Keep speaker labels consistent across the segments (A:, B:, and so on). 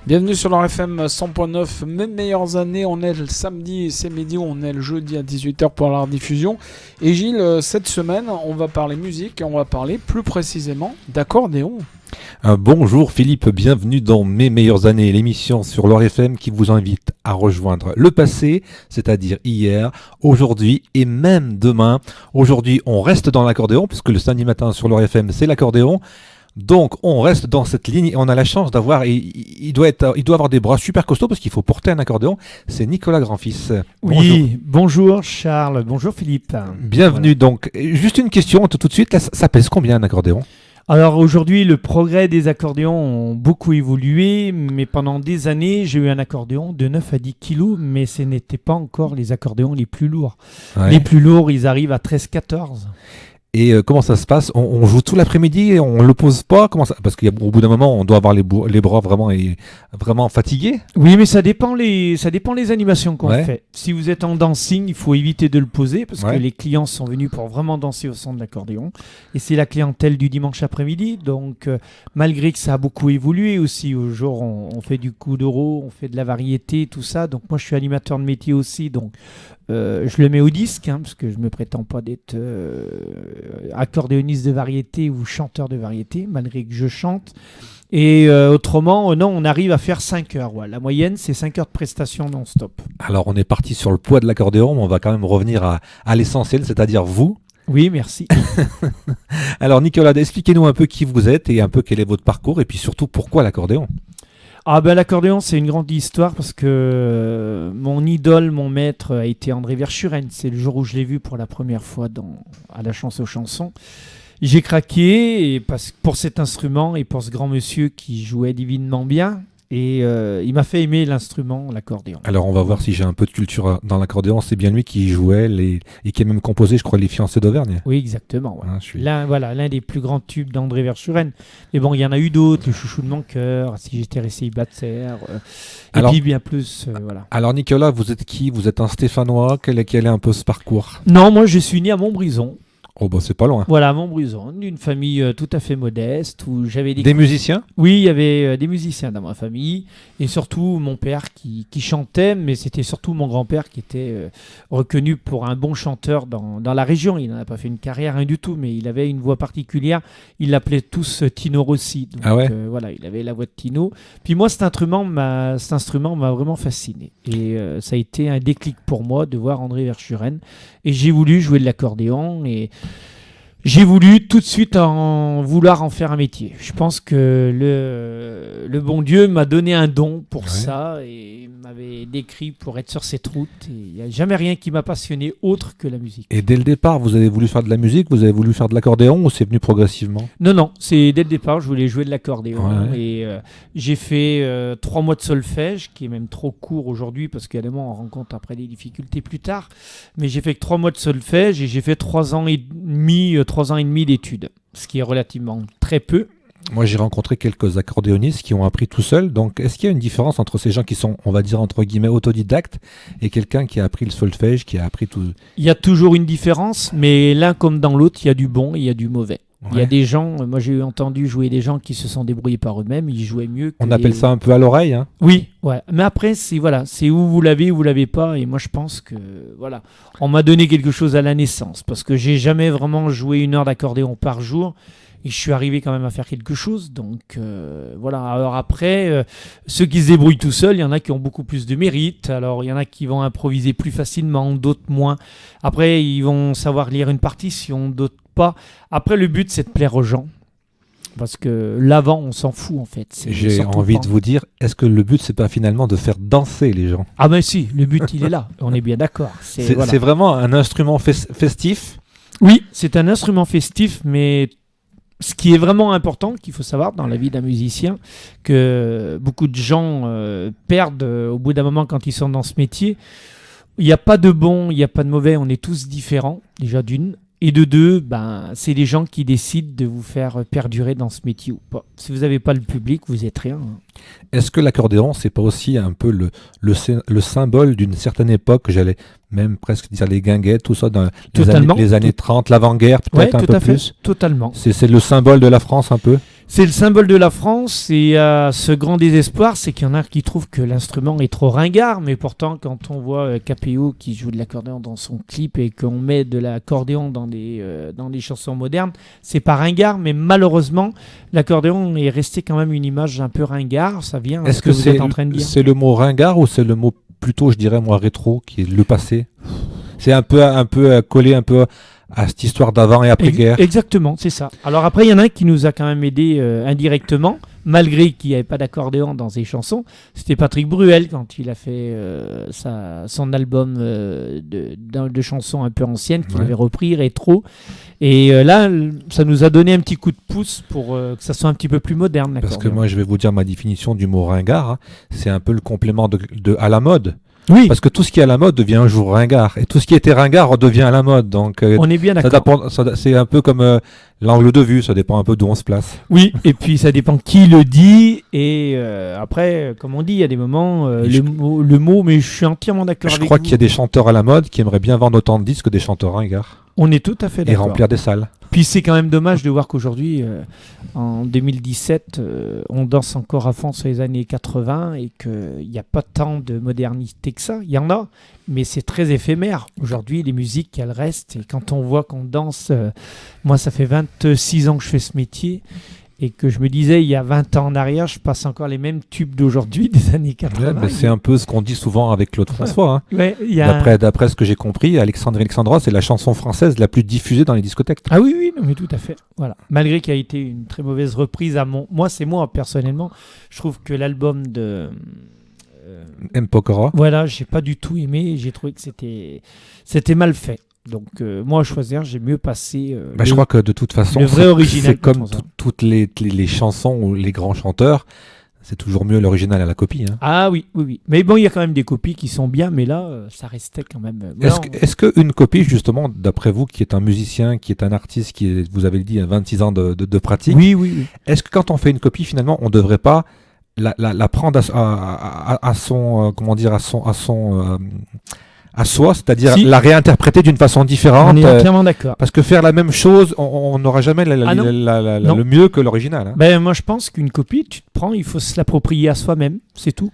A: Bienvenue sur leur FM 100.9, mes meilleures années. On est le samedi et c'est midi, on est le jeudi à 18h pour la rediffusion. Et Gilles, cette semaine, on va parler musique et on va parler plus précisément d'accordéon.
B: Bonjour Philippe, bienvenue dans Mes meilleures années, l'émission sur leur FM qui vous invite à rejoindre le passé, c'est-à-dire hier, aujourd'hui et même demain. Aujourd'hui, on reste dans l'accordéon puisque le samedi matin sur leur FM, c'est l'accordéon. Donc on reste dans cette ligne et on a la chance d'avoir, il doit avoir des bras super costauds parce qu'il faut porter un accordéon. C'est Nicolas Grandfils.
C: Oui, bonjour Charles, bonjour Philippe.
B: Bienvenue donc. Juste une question tout de suite, là, ça pèse combien un accordéon ?
C: Alors aujourd'hui, le progrès des accordéons ont beaucoup évolué, mais pendant des années, j'ai eu un accordéon de 9 à 10 kilos, mais ce n'étaient pas encore les accordéons les plus lourds.
B: Ouais.
C: Les plus lourds, ils arrivent à 13-14.
B: Et comment ça se passe ? On joue tout l'après-midi et on le pose pas ? Parce qu'au bout d'un moment, on doit avoir les bras vraiment fatigués.
C: Oui, mais ça dépend les animations qu'on
B: Ouais.
C: fait. Si vous êtes en dancing, il faut éviter de le poser parce
B: Ouais.
C: que les clients sont venus pour vraiment danser au son de l'accordéon. Et c'est la clientèle du dimanche après-midi. Donc, malgré que ça a beaucoup évolué aussi, au jour on fait du coup d'euro, on fait de la variété, tout ça. Donc, moi, je suis animateur de métier aussi. Donc, je le mets au disque parce que je ne me prétends pas d'être accordéoniste de variété ou chanteur de variété, malgré que je chante. Et autrement, non, on arrive à faire 5 heures. Ouais. La moyenne, c'est 5 heures de prestation non-stop.
B: Alors on est parti sur le poids de l'accordéon, mais on va quand même revenir à l'essentiel, c'est-à-dire vous.
C: Oui, merci.
B: Alors Nicolas, expliquez-nous un peu qui vous êtes et un peu quel est votre parcours et puis surtout pourquoi l'accordéon.
C: Ah ben l'accordéon, c'est une grande histoire parce que mon idole, mon maître a été André Verschuren. C'est le jour où je l'ai vu pour la première fois à la chance aux chansons. J'ai craqué pour cet instrument et pour ce grand monsieur qui jouait divinement bien. Et il m'a fait aimer l'instrument, l'accordéon.
B: Alors on va voir si j'ai un peu de culture dans l'accordéon. C'est bien lui qui jouait et qui a même composé, je crois, Les Fiancés d'Auvergne.
C: Oui, exactement. Voilà.
B: Hein, je suis...
C: L'un des plus grands tubes d'André Verschuren. Mais bon, il y en a eu d'autres, Le Chouchou de mon cœur, Si j'étais célibataire, et puis bien plus. Voilà.
B: Alors Nicolas, vous êtes qui ? Vous êtes un Stéphanois ? Quel est un peu ce parcours ?
C: Non, moi je suis né à Montbrison.
B: Oh bah c'est pas loin.
C: Voilà, Montbrison, d'une famille tout à fait modeste où j'avais
B: Des musiciens ?
C: Oui, il y avait des musiciens dans ma famille et surtout mon père qui chantait, mais c'était surtout mon grand-père qui était reconnu pour un bon chanteur dans la région. Il n'en a pas fait une carrière, rien du tout, mais il avait une voix particulière. Il l'appelait tous Tino Rossi. Donc,
B: ah ouais
C: voilà, il avait la voix de Tino. Puis moi, cet instrument m'a vraiment fasciné. Et ça a été un déclic pour moi de voir André Verschuren. Et j'ai voulu jouer de l'accordéon et j'ai voulu tout de suite vouloir en faire un métier. Je pense que le bon Dieu m'a donné un don pour ça et m'avait décrit pour être sur cette route. Il n'y a jamais rien qui m'a passionné autre que la musique.
B: Et dès le départ, vous avez voulu faire de la musique ? Vous avez voulu faire de l'accordéon ou c'est venu progressivement ?
C: Non, c'est dès le départ, je voulais jouer de l'accordéon.
B: Ouais.
C: Et j'ai fait 3 mois de solfège, qui est même trop court aujourd'hui parce qu'évidemment on rencontre après des difficultés plus tard. Mais j'ai fait que 3 mois de solfège et j'ai fait 3 ans et demi d'études, ce qui est relativement très peu.
B: Moi, j'ai rencontré quelques accordéonistes qui ont appris tout seuls. Donc, est-ce qu'il y a une différence entre ces gens qui sont, on va dire, entre guillemets, autodidactes et quelqu'un qui a appris le solfège, qui a appris tout ?
C: Il y a toujours une différence, mais l'un comme dans l'autre, il y a du bon et il y a du mauvais.
B: Ouais.
C: Il y a des gens, moi j'ai entendu jouer des gens qui se sont débrouillés par eux-mêmes, ils jouaient mieux que
B: On appelle ça un peu à l'oreille, hein ?
C: Oui, ouais. Mais après, c'est où vous l'avez ou vous l'avez pas. Et moi, je pense que, voilà, on m'a donné quelque chose à la naissance parce que j'ai jamais vraiment joué 1 heure d'accordéon par jour. Et je suis arrivé quand même à faire quelque chose. Donc, voilà. Alors après, ceux qui se débrouillent tout seuls, il y en a qui ont beaucoup plus de mérite. Alors, il y en a qui vont improviser plus facilement, d'autres moins. Après, ils vont savoir lire une partition, d'autres pas. Après, le but, c'est de plaire aux gens. Parce que l'avant, on s'en fout en fait.
B: J'ai envie de vous dire, est-ce que le but, c'est pas finalement de faire danser les gens ?
C: Ah ben si, le but, il est là. On est bien d'accord.
B: C'est
C: voilà.
B: vraiment un instrument festif ?
C: Oui, c'est un instrument festif, mais ce qui est vraiment important, qu'il faut savoir dans la vie d'un musicien, que beaucoup de gens perdent au bout d'un moment quand ils sont dans ce métier. Il n'y a pas de bon, il n'y a pas de mauvais, on est tous différents, déjà d'une. Et de 2, c'est les gens qui décident de vous faire perdurer dans ce métier ou pas. Si vous n'avez pas le public, vous n'êtes rien.
B: Est-ce que l'accordéon, c'est pas aussi un peu le symbole d'une certaine époque, j'allais même presque dire les guinguettes, tout ça, dans les années 30, l'avant-guerre, peut-être un peu plus.
C: Totalement.
B: C'est le symbole de la France un peu.
C: C'est le symbole de la France et ce grand désespoir, c'est qu'il y en a qui trouvent que l'instrument est trop ringard, mais pourtant quand on voit KPO qui joue de l'accordéon dans son clip et qu'on met de l'accordéon dans les chansons modernes, c'est pas ringard, mais malheureusement l'accordéon est resté quand même une image un peu ringard. Ça vient à ce que vous êtes en train de dire.
B: C'est le mot ringard ou c'est le mot plutôt, je dirais moi, rétro, qui est le passé? C'est un peu collé un peu à cette histoire d'avant et après-guerre.
C: Exactement, c'est ça. Alors après, il y en a un qui nous a quand même aidé indirectement, malgré qu'il n'y avait pas d'accordéon dans ses chansons. C'était Patrick Bruel quand il a fait son album de chansons un peu anciennes qu'il avait repris, rétro. Et là, ça nous a donné un petit coup de pouce pour que ça soit un petit peu plus moderne.
B: Parce que moi, je vais vous dire ma définition du mot ringard. Hein. C'est un peu le complément à la mode.
C: Oui.
B: Parce que tout ce qui est à la mode devient un jour ringard. Et tout ce qui était ringard redevient à la mode. Donc,
C: on est bien d'accord.
B: C'est un peu comme l'angle de vue. Ça dépend un peu d'où on se place.
C: Oui, et puis ça dépend qui le dit. Et après, comme on dit, il y a des moments, le mot, mais je suis entièrement d'accord avec vous.
B: Je crois qu'il y a des chanteurs à la mode qui aimeraient bien vendre autant de disques que des chanteurs ringards.
C: On est tout à fait d'accord.
B: Et remplir des salles.
C: Puis c'est quand même dommage de voir qu'aujourd'hui, en 2017, on danse encore à fond sur les années 80 et qu'il n'y a pas tant de modernité que ça. Il y en a, mais c'est très éphémère. Aujourd'hui, les musiques, elles restent. Et quand on voit qu'on danse, moi, ça fait 26 ans que je fais ce métier. Et que je me disais, il y a 20 ans en arrière, je passe encore les mêmes tubes d'aujourd'hui, des années 80.
B: Ouais, c'est un peu ce qu'on dit souvent avec Claude François. Hein.
C: Ouais,
B: d'après ce que j'ai compris, Alexandre et Alexandra, c'est la chanson française la plus diffusée dans les discothèques.
C: Ah oui, non, mais tout à fait. Voilà. Malgré qu'il y a été une très mauvaise reprise moi, personnellement, je trouve que l'album de...
B: M. Pokora.
C: Voilà, j'ai pas du tout aimé. J'ai trouvé que c'était mal fait. Donc moi, à choisir, j'ai mieux passé
B: je crois que de toute façon,
C: le vrai original.
B: C'est comme toutes les chansons ou les grands chanteurs, c'est toujours mieux l'original à la copie. Hein.
C: Ah oui. Mais bon, il y a quand même des copies qui sont bien, mais là, ça restait quand même...
B: Est-ce qu'une copie, justement, d'après vous, qui est un musicien, qui est un artiste, vous avez dit, 26 ans de pratique,
C: oui.
B: Est-ce que quand on fait une copie, finalement, on ne devrait pas la prendre à son... comment dire, à soi, c'est-à-dire la réinterpréter d'une façon différente.
C: On est entièrement d'accord.
B: Parce que faire la même chose, on n'aura jamais le mieux que l'original. Hein.
C: Ben, moi, je pense qu'une copie, tu te prends, il faut se l'approprier à soi-même. C'est tout.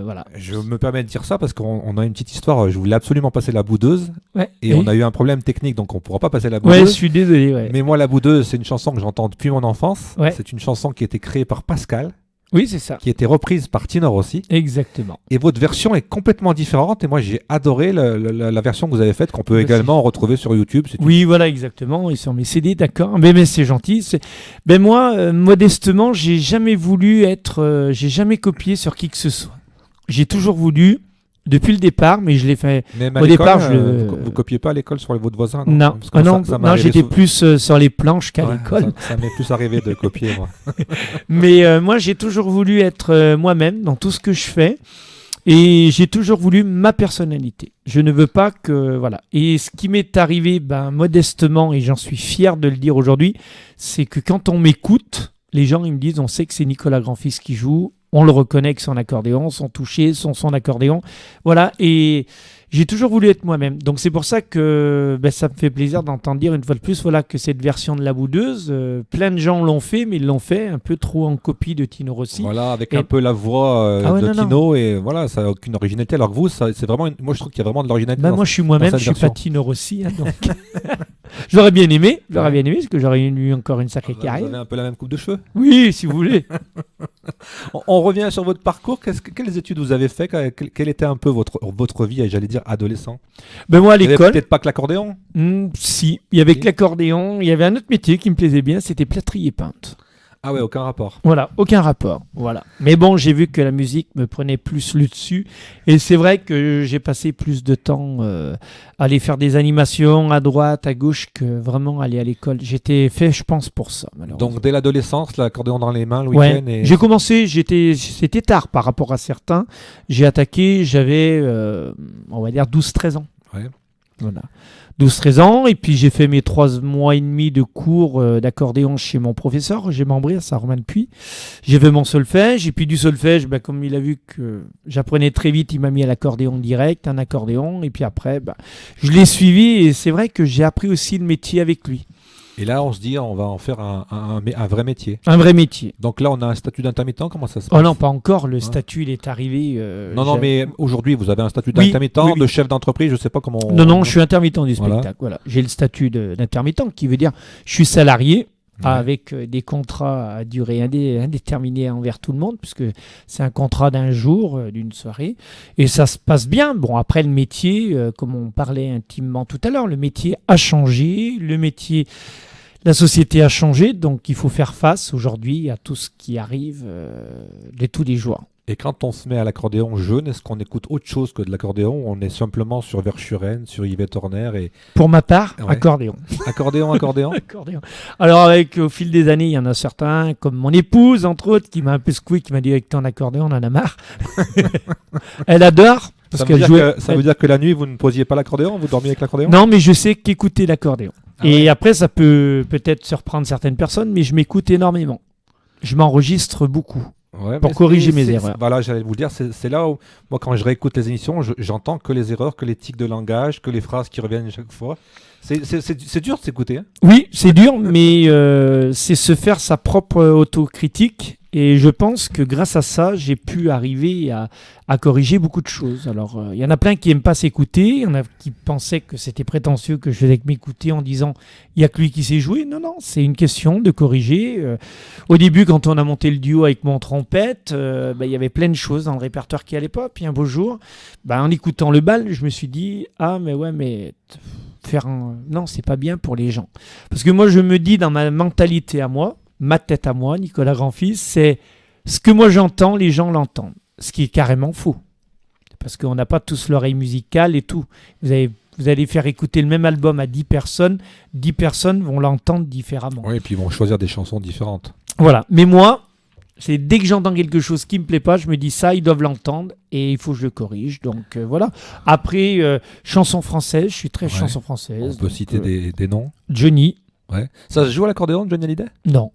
C: Voilà.
B: Je me permets de dire ça parce qu'on a une petite histoire. Je voulais absolument passer la boudeuse. Et on a eu un problème technique, donc on ne pourra pas passer la boudeuse.
C: Ouais, je suis désolé. Ouais.
B: Mais moi, la boudeuse, c'est une chanson que j'entends depuis mon enfance.
C: Ouais.
B: C'est une chanson qui a été créée par Pascal.
C: Oui, c'est ça.
B: Qui a été reprise par Tino Rossi.
C: Exactement.
B: Et votre version est complètement différente. Et moi, j'ai adoré la version que vous avez faite, qu'on peut également retrouver sur YouTube.
C: Oui, voilà, exactement. Ils sont mes CD, d'accord. Mais c'est gentil. Moi, modestement, j'ai jamais voulu j'ai jamais copié sur qui que ce soit. J'ai toujours voulu, depuis le départ, mais je l'ai fait.
B: Même
C: au départ,
B: vous copiez pas à l'école sur votre voisin?
C: Non, non, j'étais plus sur les planches qu'à l'école.
B: Ça m'est plus arrivé de copier, moi.
C: Mais moi, j'ai toujours voulu être moi-même dans tout ce que je fais. Et j'ai toujours voulu ma personnalité. Je ne veux pas que... Voilà. Et ce qui m'est arrivé, modestement, et j'en suis fier de le dire aujourd'hui, c'est que quand on m'écoute, les gens, ils me disent, on sait que c'est Nicolas Grand-Fils qui joue, on le reconnaît avec son accordéon, son toucher, son accordéon. Voilà, et j'ai toujours voulu être moi-même. Donc c'est pour ça que ça me fait plaisir d'entendre dire une fois de plus que cette version de La Boudeuse, plein de gens l'ont fait, mais ils l'ont fait un peu trop en copie de Tino Rossi.
B: Voilà, avec un peu la voix Tino, et voilà, ça n'a aucune originalité. Alors que vous, c'est vraiment moi je trouve qu'il y a vraiment de l'originalité.
C: Moi je suis moi-même, je ne suis pas Tino Rossi. Hein, donc... J'aurais bien aimé, parce que j'aurais eu encore une sacrée carrière.
B: Vous avez un peu la même coupe de cheveux.
C: Oui, si vous voulez.
B: On revient sur votre parcours. Quelles études vous avez fait? Quelle était un peu votre vie, j'allais dire, adolescent?
C: Moi, à l'école...
B: Peut-être pas que l'accordéon?
C: Si, il y avait que l'accordéon. Il y avait un autre métier qui me plaisait bien, c'était plâtrier peintre.
B: Ah ouais, aucun rapport.
C: Voilà, aucun rapport. Voilà. Mais bon, j'ai vu que la musique me prenait plus le dessus. Et c'est vrai que j'ai passé plus de temps à aller faire des animations à droite, à gauche, que vraiment aller à l'école. J'étais fait, je pense, pour ça, malheureusement.
B: Donc dès l'adolescence, l'accordéon dans les mains, le week-end et...
C: J'ai commencé, c'était tard par rapport à certains. J'ai attaqué, j'avais, on va dire, 12-13 ans.
B: Ouais.
C: Voilà. 12-13 ans, et puis j'ai fait mes 3 mois et demi de cours d'accordéon chez mon professeur, Roger Mambrias à Romain-le-Puy. J'ai fait mon solfège, et puis du solfège, comme il a vu que j'apprenais très vite, il m'a mis à l'accordéon direct, un accordéon, et puis après, je l'ai suivi, et c'est vrai que j'ai appris aussi le métier avec lui.
B: Et là, on se dit, on va en faire un vrai métier.
C: Un vrai métier.
B: Donc là, on a un statut d'intermittent, comment ça se
C: Oh
B: passe?
C: non, pas encore. Le statut, il est arrivé.
B: Non, mais aujourd'hui, vous avez un statut
C: Oui,
B: d'intermittent,
C: oui, oui.
B: de chef d'entreprise, je sais pas comment...
C: Non, je suis intermittent du
B: Voilà.
C: spectacle. Voilà. J'ai le statut d'intermittent qui veut dire je suis salarié avec des contrats à durée indéterminée envers tout le monde, puisque c'est un contrat d'un jour, d'une soirée, et ça se passe bien. Bon, après le métier, comme on parlait intimement tout à l'heure, le métier a changé, la société a changé, donc il faut faire face aujourd'hui à tout ce qui arrive de tous les jours.
B: Et quand on se met à l'accordéon jeune, est-ce qu'on écoute autre chose que de l'accordéon ou on est simplement sur Verschuren, sur Yvette Horner et...
C: Pour ma part,
B: Ouais.
C: accordéon.
B: Accordéon
C: Accordéon. Alors, au fil des années, il y en a certains, comme mon épouse, entre autres, qui m'a un peu secoué, qui m'a dit avec ton accordéon, on en a marre. Elle adore. Parce
B: Ça veut,
C: qu'elle
B: dire
C: jouait.
B: que, ça veut dire que la nuit, vous ne posiez pas l'accordéon, vous dormiez avec l'accordéon?
C: Non, mais je sais qu'écouter l'accordéon.
B: Ah
C: Et
B: ouais.
C: après, ça peut peut-être surprendre certaines personnes, mais je m'écoute énormément. Je m'enregistre beaucoup.
B: Ouais,
C: Pour
B: mais
C: corriger mes
B: c'est-
C: erreurs.
B: Voilà, j'allais vous le dire, c'est là où, moi, quand je réécoute les émissions, j'entends que les erreurs, que les tics de langage, que les phrases qui reviennent chaque fois. C'est dur de s'écouter. Hein.
C: Oui, c'est dur, mais c'est se faire sa propre autocritique. Et je pense que grâce à ça, j'ai pu arriver à corriger beaucoup de choses. Alors, il y en a plein qui n'aiment pas s'écouter. Il y en a qui pensaient que c'était prétentieux que je faisais que m'écouter en disant il n'y a que lui qui sait jouer. Non, non, c'est une question de corriger. Au début, quand on a monté le duo avec mon trompette, il y avait plein de choses dans le répertoire qui allaient pas. Puis un beau jour, en écoutant le bal, je me suis dit ah, mais ouais, mais. Non, c'est pas bien pour les gens. Parce que moi, je me dis dans ma mentalité à moi, ma tête à moi, Nicolas Grandfils, c'est ce que moi j'entends, les gens l'entendent. Ce qui est carrément faux. Parce qu'on n'a pas tous l'oreille musicale et tout. Vous allez faire écouter le même album à 10 personnes vont l'entendre différemment.
B: Oui, et puis ils vont choisir des chansons différentes.
C: Voilà. Mais moi, c'est dès que j'entends quelque chose qui me plaît pas, je me dis ça, ils doivent l'entendre et il faut que je le corrige. Donc voilà. Après, chanson française, je suis très
B: Ouais.
C: chanson française.
B: On peut
C: donc,
B: citer des noms.
C: Johnny.
B: Ouais. Ça se joue à l'accordéon, Johnny Hallyday?
C: Non.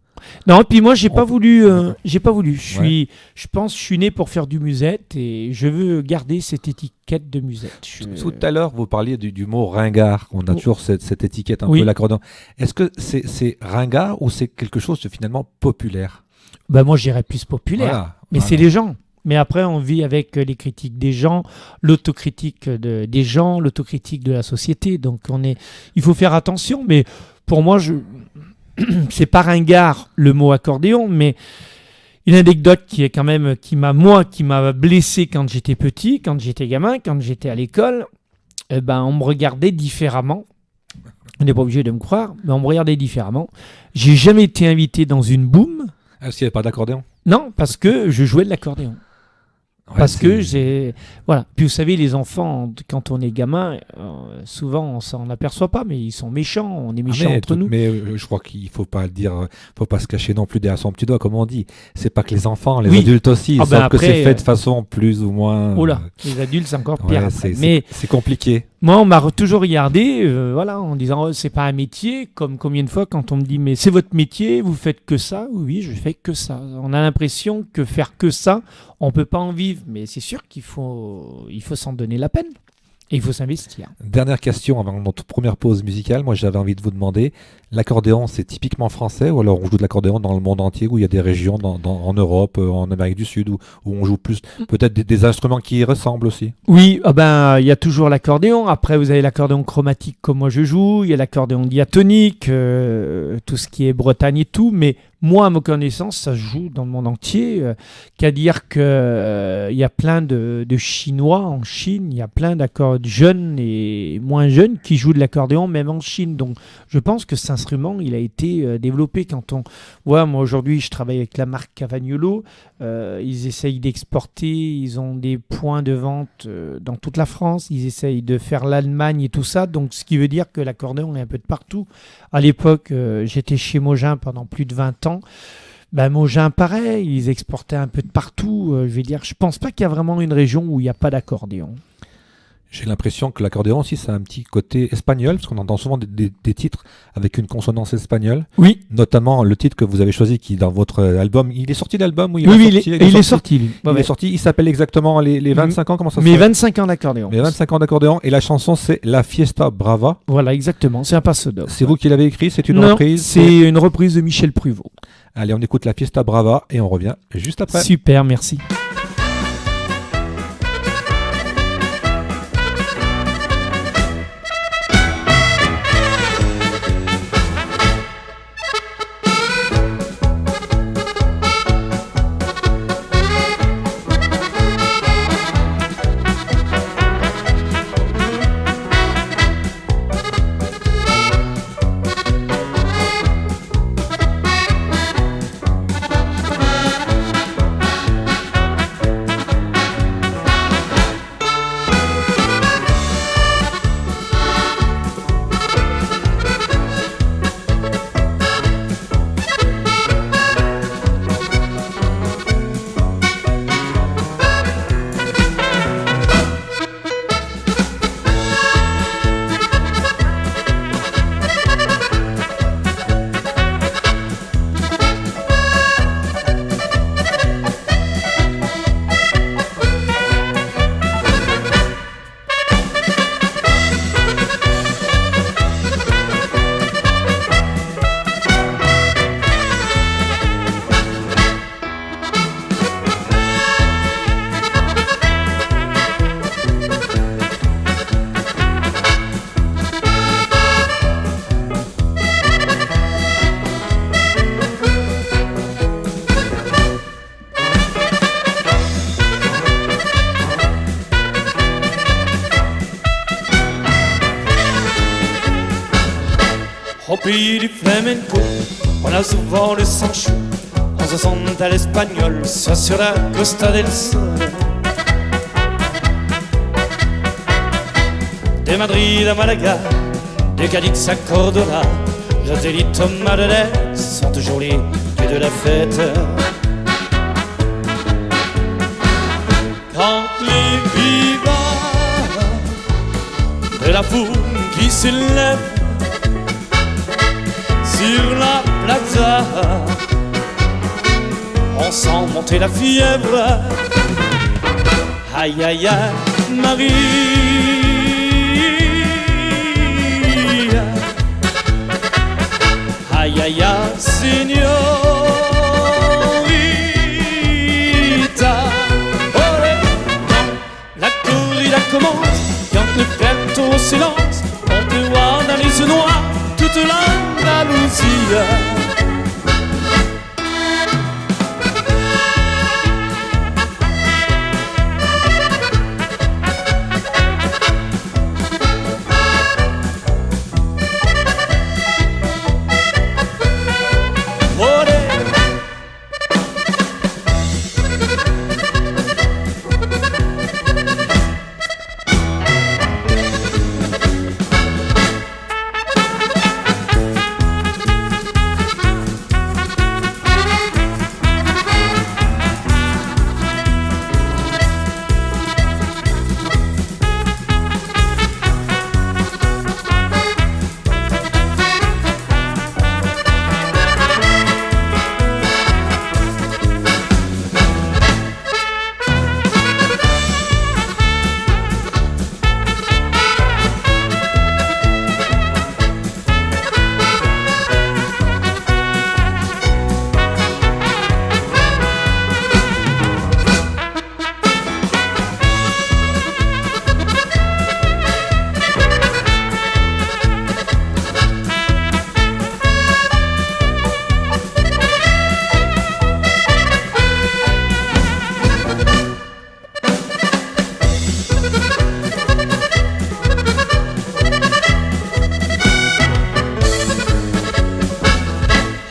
C: Non, et puis moi, j'ai
B: On
C: pas
B: peut-
C: voulu. J'ai pas voulu. Je pense que je suis né pour faire du musette et je veux garder cette étiquette de musette.
B: Tout à l'heure, vous parliez du mot ringard. On a toujours cette étiquette un
C: Oui.
B: peu l'accordéon. Est-ce que c'est ringard ou c'est quelque chose de finalement populaire?
C: Moi, je dirais plus populaire.
B: Voilà.
C: Mais c'est les gens. Mais après, on vit avec les critiques des gens, l'autocritique des gens, l'autocritique de la société. Donc, il faut faire attention. Mais pour moi, c'est pas ringard le mot accordéon, mais une anecdote qui m'a blessé quand j'étais petit, quand j'étais gamin, quand j'étais à l'école. On me regardait différemment. On n'est pas obligé de me croire, mais on me regardait différemment. J'ai jamais été invité dans une boom.
B: Est-ce qu'il n'y avait pas d'accordéon?
C: Non, parce que je jouais de l'accordéon.
B: Ouais,
C: Parce
B: c'est-
C: que j'ai... Voilà. Puis vous savez, les enfants, quand on est gamin, souvent on s'en aperçoit pas, mais ils sont méchants, on est
B: Ah,
C: méchants entre nous.
B: Mais je crois qu'il faut pas le dire, faut pas se cacher non plus derrière son petit doigt, comme on dit. C'est pas que les enfants, les
C: Oui.
B: adultes aussi, ils
C: Ah ben
B: savent que
C: après,
B: c'est fait de façon plus ou moins.
C: Oh là, les adultes, c'est encore pire.
B: ouais,
C: après.
B: c'est
C: Mais
B: c'est compliqué.
C: moi, on m'a toujours regardé en disant c'est pas un métier, comme combien de fois quand on me dit mais c'est votre métier, vous faites que ça? Oui, je fais que ça. On a l'impression que faire que ça, on peut pas en vivre, mais c'est sûr qu'il faut s'en donner la peine et il faut s'investir.
B: Dernière question avant notre première pause musicale. Moi, j'avais envie de vous demander, l'accordéon, c'est typiquement français ou alors on joue de l'accordéon dans le monde entier où il y a des régions en Europe, en Amérique du Sud où on joue plus peut-être des instruments qui y ressemblent aussi.
C: Oui, il y a toujours l'accordéon. Après, vous avez l'accordéon chromatique comme moi je joue. Il y a l'accordéon diatonique, tout ce qui est Bretagne et tout. Mais moi, à ma connaissance, ça se joue dans le monde entier. Qu'à dire que il y a plein de Chinois en Chine. Il y a plein d'accords jeunes et moins jeunes qui jouent de l'accordéon, même en Chine. Donc, je pense que cet instrument, il a été développé quand on... Ouais, moi, aujourd'hui, je travaille avec la marque Cavagnolo. Ils essayent d'exporter, ils ont des points de vente dans toute la France, ils essayent de faire l'Allemagne et tout ça, donc ce qui veut dire que l'accordéon est un peu de partout. À l'époque, j'étais chez Mogin pendant plus de 20 ans. Mogin, pareil, ils exportaient un peu de partout. Je pense pas qu'il y a vraiment une région où il n'y a pas d'accordéon.
B: J'ai l'impression que l'accordéon aussi, ça a un petit côté espagnol, parce qu'on entend souvent des titres avec une consonance espagnole.
C: Oui.
B: Notamment le titre que vous avez choisi, qui dans votre album, il est sorti l'album ou
C: Oui, il est sorti. Lui.
B: Il est sorti, il s'appelle exactement les 25 ans, comment ça
C: s'appelle? Mes 25 ans d'accordéon.
B: Mes 25 ans d'accordéon, et la chanson c'est La Fiesta Brava.
C: Voilà, exactement, c'est un passo doble.
B: C'est vous qui l'avez écrit, c'est une
C: non,
B: reprise?
C: C'est une reprise de Michel Pruvot.
B: Allez, on écoute La Fiesta Brava et on revient juste après.
C: Super, merci.
D: Au pays du flamenco, on a souvent le sang chaud. On se sent à l'espagnol, soit sur la Costa del Sol. De Madrid à Malaga, de Cadix à Córdoba, Joselito, Madeleine sont toujours les dieux de la fête. Quand les vivants de la foule qui s'élève sur la plaza, on sent monter la fièvre. Aïe aïe aïe, Marie, aïe aïe aïe, señorita. Olé, la corrida commence, quand le peloton s'élance, on peut voir dans les yeux noirs toute l'Andalousie.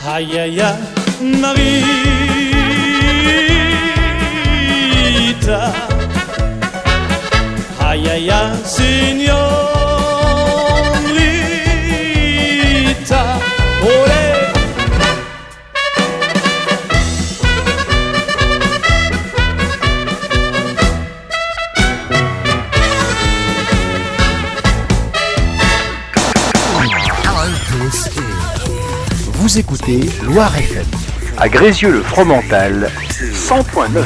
D: Aïe aïe aïe, Marita. Aïe aïe aïe, señorita. Olé.
E: Vous écoutez Loire FM. À Grézieux-le-Fromental, 100.9.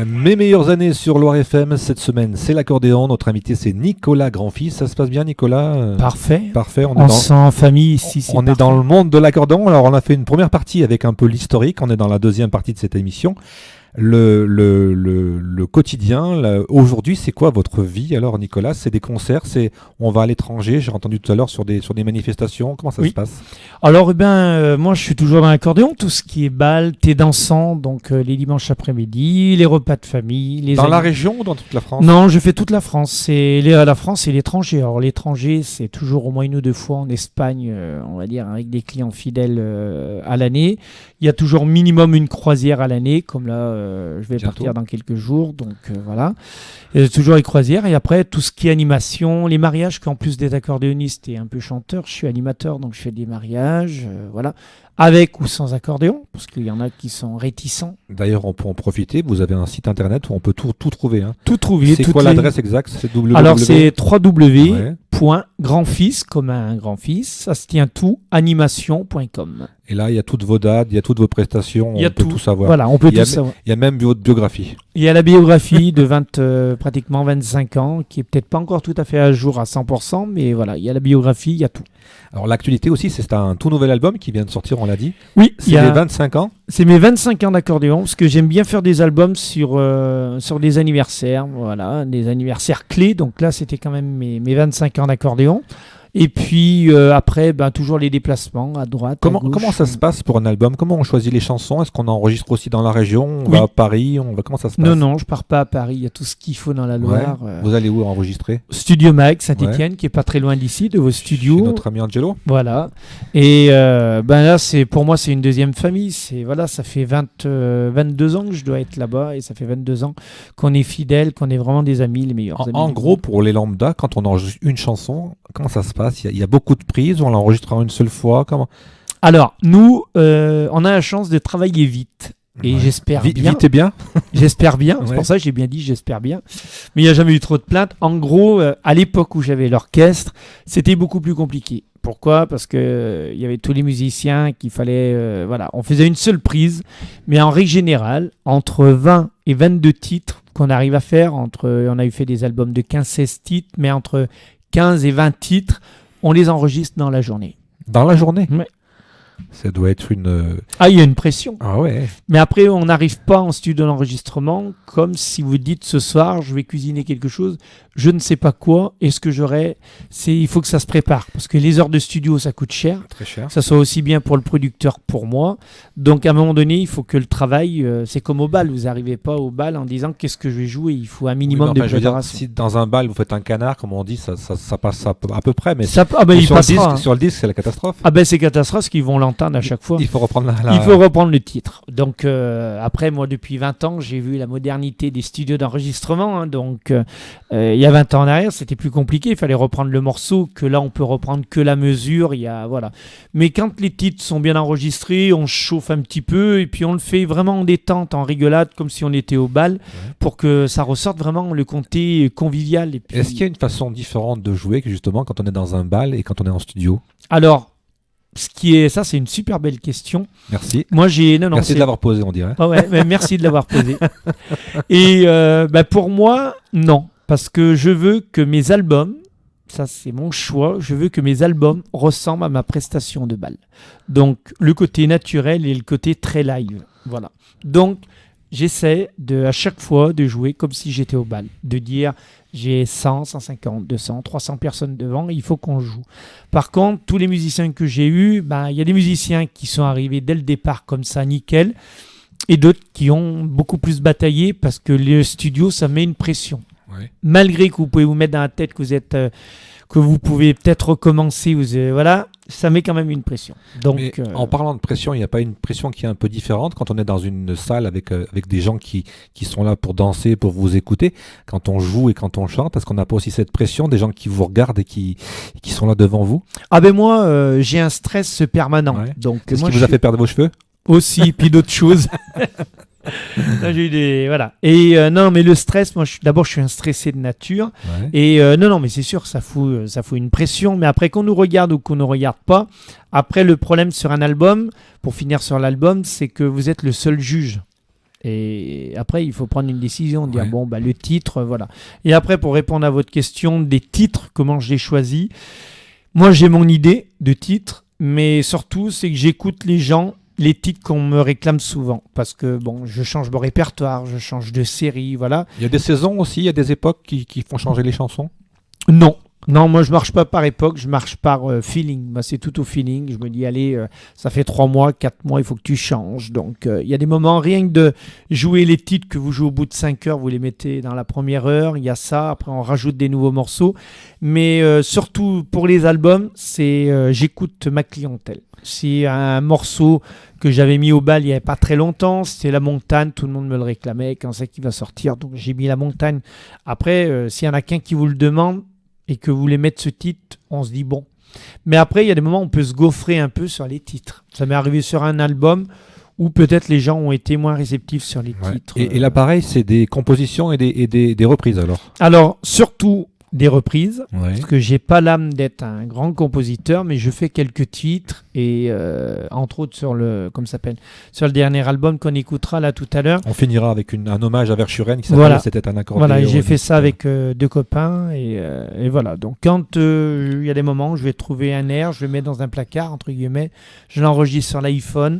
B: Mes meilleures années sur Loire FM cette semaine, c'est l'accordéon. Notre invité, c'est Nicolas Grandfils. Ça se passe bien, Nicolas?
C: Parfait.
B: Parfait.
C: On sent en famille ici.
B: On est dans le monde de l'accordéon. Alors, on a fait une première partie avec un peu l'historique. On est dans la deuxième partie de cette émission. Le quotidien, aujourd'hui, c'est quoi votre vie? Alors, Nicolas, c'est des concerts, on va à l'étranger. J'ai entendu tout à l'heure sur des manifestations. Comment ça se passe?
C: Alors, moi, je suis toujours dans l'accordéon. Tout ce qui est bal, thé dansant, donc les dimanches après-midi, les repas de famille.
B: Dans la région ou dans toute la France?
C: Non, je fais toute la France. C'est la France et l'étranger. Alors, l'étranger, c'est toujours au moins 1 ou 2 fois en Espagne, on va dire, avec des clients fidèles à l'année. Il y a toujours minimum une croisière à l'année, comme là. Je vais partir dans quelques jours, donc voilà. Et toujours les croisières, et après tout ce qui est animation, les mariages, qu'en plus d'être accordéoniste et un peu chanteur, je suis animateur, donc je fais des mariages, voilà, avec ou sans accordéon, parce qu'il y en a qui sont réticents.
B: D'ailleurs, on peut en profiter, vous avez un site internet où on peut tout trouver. Hein.
C: Tout trouver.
B: C'est quoi l'adresse exacte? C'est www.
C: Alors c'est www.grandfils, comme un grand-fils, ça se tient tout, animation.com.
B: Et là, il y a toutes vos dates, il y a toutes vos prestations, on peut tout savoir.
C: Voilà, on peut tout savoir.
B: Il y a même votre biographie.
C: Il y a la biographie de pratiquement 25 ans, qui est peut-être pas encore tout à fait à jour à 100%, mais voilà, il y a la biographie, il y a tout.
B: Alors l'actualité aussi, c'est un tout nouvel album qui vient de sortir, on l'a dit.
C: Oui,
B: c'est les 25 ans.
C: C'est mes 25 ans d'accordéon, parce que j'aime bien faire des albums sur des anniversaires, voilà, des anniversaires clés. Donc là, c'était quand même mes 25 ans d'accordéon. Et puis après, toujours les déplacements à droite, à gauche.
B: Comment ça se passe pour un album? Comment on choisit les chansons? Est-ce qu'on enregistre aussi dans la région? On va à Paris? Comment ça se passe?
C: Non, je pars pas à Paris. Il y a tout ce qu'il faut dans la Loire.
B: Ouais. Vous allez où enregistrer?
C: Studio Mag, Saint-Étienne, qui est pas très loin d'ici, de vos studios.
B: Chez notre ami Angelo.
C: Voilà. Et là, pour moi, c'est une deuxième famille. Ça fait 22 ans que je dois être là-bas, et ça fait 22 ans qu'on est fidèles, qu'on est vraiment des amis, les meilleurs amis.
B: En gros, pour les lambda, quand on enregistre une chanson, comment ça se passe? Il y a beaucoup de prises, on l'enregistre en une seule fois. Comment?
C: Alors, nous, on a la chance de travailler vite. Et j'espère bien.
B: Vite et bien.
C: J'espère bien. C'est pour ça que j'ai bien dit j'espère bien. Mais il n'y a jamais eu trop de plaintes. En gros, à l'époque où j'avais l'orchestre, c'était beaucoup plus compliqué. Pourquoi? Parce que il y avait tous les musiciens qu'il fallait... on faisait une seule prise. Mais en règle générale, entre 20 et 22 titres qu'on arrive à faire, on a eu fait des albums de 15-16 titres, mais entre 15 et 20 titres, on les enregistre dans la journée.
B: Dans la journée?
C: Oui.
B: Ça doit être une...
C: Ah, il y a une pression.
B: Ah ouais.
C: Mais après, on n'arrive pas en studio d'enregistrement comme si vous dites ce soir, je vais cuisiner quelque chose, je ne sais pas quoi, et ce que j'aurai, il faut que ça se prépare. Parce que les heures de studio, ça coûte cher.
B: Très cher.
C: Ça soit aussi bien pour le producteur, pour moi. Donc, à un moment donné, il faut que le travail, c'est comme au bal. Vous n'arrivez pas au bal en disant qu'est-ce que je vais jouer. Il faut un minimum de préparation. Je veux dire,
B: si dans un bal, vous faites un canard, comme on dit, ça passe à peu près. Mais
C: il passera.
B: Sur le disque, c'est la catastrophe.
C: Ah ben, c'est catastrophe, parce qu'ils vont l'entendre à chaque fois.
B: Il faut reprendre
C: le titre. Donc, après, moi, depuis 20 ans, j'ai vu la modernité des studios d'enregistrement. Hein. Donc, il y a 20 ans en arrière, c'était plus compliqué. Il fallait reprendre le morceau, que là, on peut reprendre que la mesure. Voilà. Mais quand les titres sont bien enregistrés, on chauffe un petit peu et puis on le fait vraiment en détente, en rigolade, comme si on était au bal, pour que ça ressorte vraiment le côté convivial. Et puis...
B: Est-ce qu'il y a une façon différente de jouer que justement quand on est dans un bal et quand on est en studio?
C: Alors, ça, c'est une super belle question.
B: Merci.
C: Moi,
B: merci de l'avoir posé, on dirait.
C: Ah ouais, merci de l'avoir posé. Et pour moi, non. Parce que je veux que mes albums, ça c'est mon choix, je veux que mes albums ressemblent à ma prestation de bal. Donc, le côté naturel et le côté très live. Voilà. Donc, j'essaie à chaque fois de jouer comme si j'étais au bal. De dire, j'ai 100, 150, 200, 300 personnes devant, il faut qu'on joue. Par contre, tous les musiciens que j'ai eus, il y a des musiciens qui sont arrivés dès le départ comme ça, nickel, et d'autres qui ont beaucoup plus bataillé parce que le studio, ça met une pression. Ouais. Malgré que vous pouvez vous mettre dans la tête que vous pouvez peut-être recommencer, ça met quand même une pression. Donc,
B: en parlant de pression, il n'y a pas une pression qui est un peu différente quand on est dans une salle avec des gens qui sont là pour danser, pour vous écouter, quand on joue et quand on chante? Est-ce qu'on n'a pas aussi cette pression des gens qui vous regardent et qui sont là devant vous?
C: Ah ben moi, j'ai un stress permanent.
B: Ouais.
C: Donc,
B: Qu'est-ce qui vous a fait perdre vos cheveux?
C: Aussi, puis d'autres choses. Non, j'ai eu des voilà. Et non, mais le stress, moi, d'abord, je suis un stressé de nature.
B: Ouais.
C: Et non, mais c'est sûr, ça fout une pression. Mais après, qu'on nous regarde ou qu'on ne regarde pas, après, le problème sur un album, pour finir sur l'album, c'est que vous êtes le seul juge. Et après, il faut prendre une décision, dire bon, bah, le titre, voilà. Et après, pour répondre à votre question des titres, comment je les choisis, moi, j'ai mon idée de titre, mais surtout, c'est que j'écoute les gens, les titres qu'on me réclame souvent. Parce que, bon, je change mon répertoire, je change de série, voilà.
B: Il y a des saisons aussi, il y a des époques qui font changer les chansons.
C: Non, moi je marche pas par époque, je marche par feeling. Bah, c'est tout au feeling. Je me dis, allez, ça fait 3 mois, 4 mois, il faut que tu changes. Donc il y a des moments, rien que de jouer les titres que vous jouez au bout de 5 heures, vous les mettez dans la première heure. Il y a ça, après on rajoute des nouveaux morceaux. Mais surtout pour les albums, c'est j'écoute ma clientèle. Si un morceau que j'avais mis au bal il n'y avait pas très longtemps, c'était La Montagne, tout le monde me le réclamait, quand c'est qu'il va sortir, donc j'ai mis La Montagne. Après, s'il y en a qu'un qui vous le demande, et que vous voulez mettre ce titre, on se dit bon. Mais après, il y a des moments où on peut se gaufrer un peu sur les titres. Ça m'est arrivé sur un album où peut-être les gens ont été moins réceptifs sur les titres.
B: Et là, pareil, c'est des compositions et des reprises alors.
C: Alors, surtout des reprises,
B: Ouais.
C: parce que j'ai pas l'âme d'être un grand compositeur, mais je fais quelques titres et entre autres sur le dernier album qu'on écoutera là tout à l'heure.
B: On finira avec un hommage à Verschuren qui s'appelle
C: Voilà.
B: C'était un accordéon.
C: Voilà, et j'ai fait ça avec 2 copains et voilà. Donc quand il y a des moments où je vais trouver un air, je le mets dans un placard entre guillemets, je l'enregistre sur l'iPhone.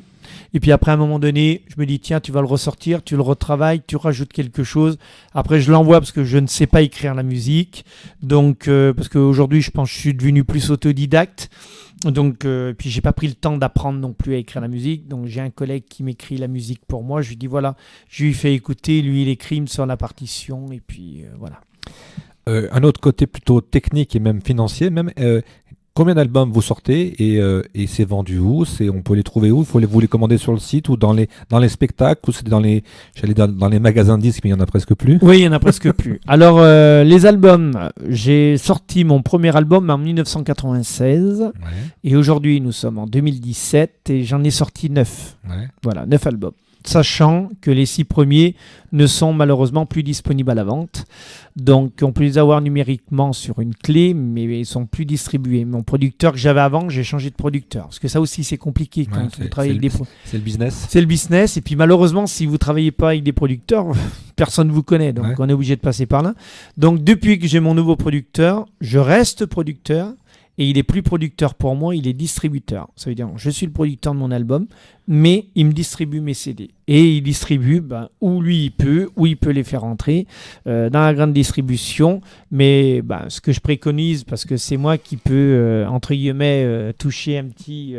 C: Et puis après, à un moment donné, je me dis, tiens, tu vas le ressortir, tu le retravailles, tu rajoutes quelque chose. Après, je l'envoie parce que je ne sais pas écrire la musique. Donc, parce qu'aujourd'hui, je pense que je suis devenu plus autodidacte. Donc, puis j'ai pas pris le temps d'apprendre non plus à écrire la musique. Donc, j'ai un collègue qui m'écrit la musique pour moi. Je lui dis, voilà, je lui fais écouter, lui, il écrit, il me sort la partition. Et puis, voilà.
B: Un autre côté plutôt technique et même financier, même. Combien d'albums vous sortez et c'est vendu où? On peut les trouver où? Vous les commander sur le site ou dans les spectacles ou c'est dans les magasins de disques, mais il n'y en a presque plus?
C: Oui, il n'y en a presque plus. Alors, les albums, j'ai sorti mon premier album en 1996
B: Ouais,
C: et aujourd'hui, nous sommes en 2017 et j'en ai sorti 9.
B: ouais.
C: Voilà, 9 albums. Sachant que les 6 premiers ne sont malheureusement plus disponibles à la vente. Donc, on peut les avoir numériquement sur une clé, mais ils ne sont plus distribués. Mon producteur que j'avais avant, j'ai changé de producteur. Parce que ça aussi, c'est compliqué quand vous travaillez avec des
B: C'est le business.
C: C'est le business. Et puis, malheureusement, si vous ne travaillez pas avec des producteurs, personne ne vous connaît. Donc, on est obligé de passer par là. Donc, depuis que j'ai mon nouveau producteur, je reste producteur. Et il est plus producteur pour moi, il est distributeur. Ça veut dire, je suis le producteur de mon album, mais il me distribue mes CD. Et il distribue où lui il peut, où il peut les faire entrer dans la grande distribution. Mais ce que je préconise, parce que c'est moi qui peux, entre guillemets, toucher un petit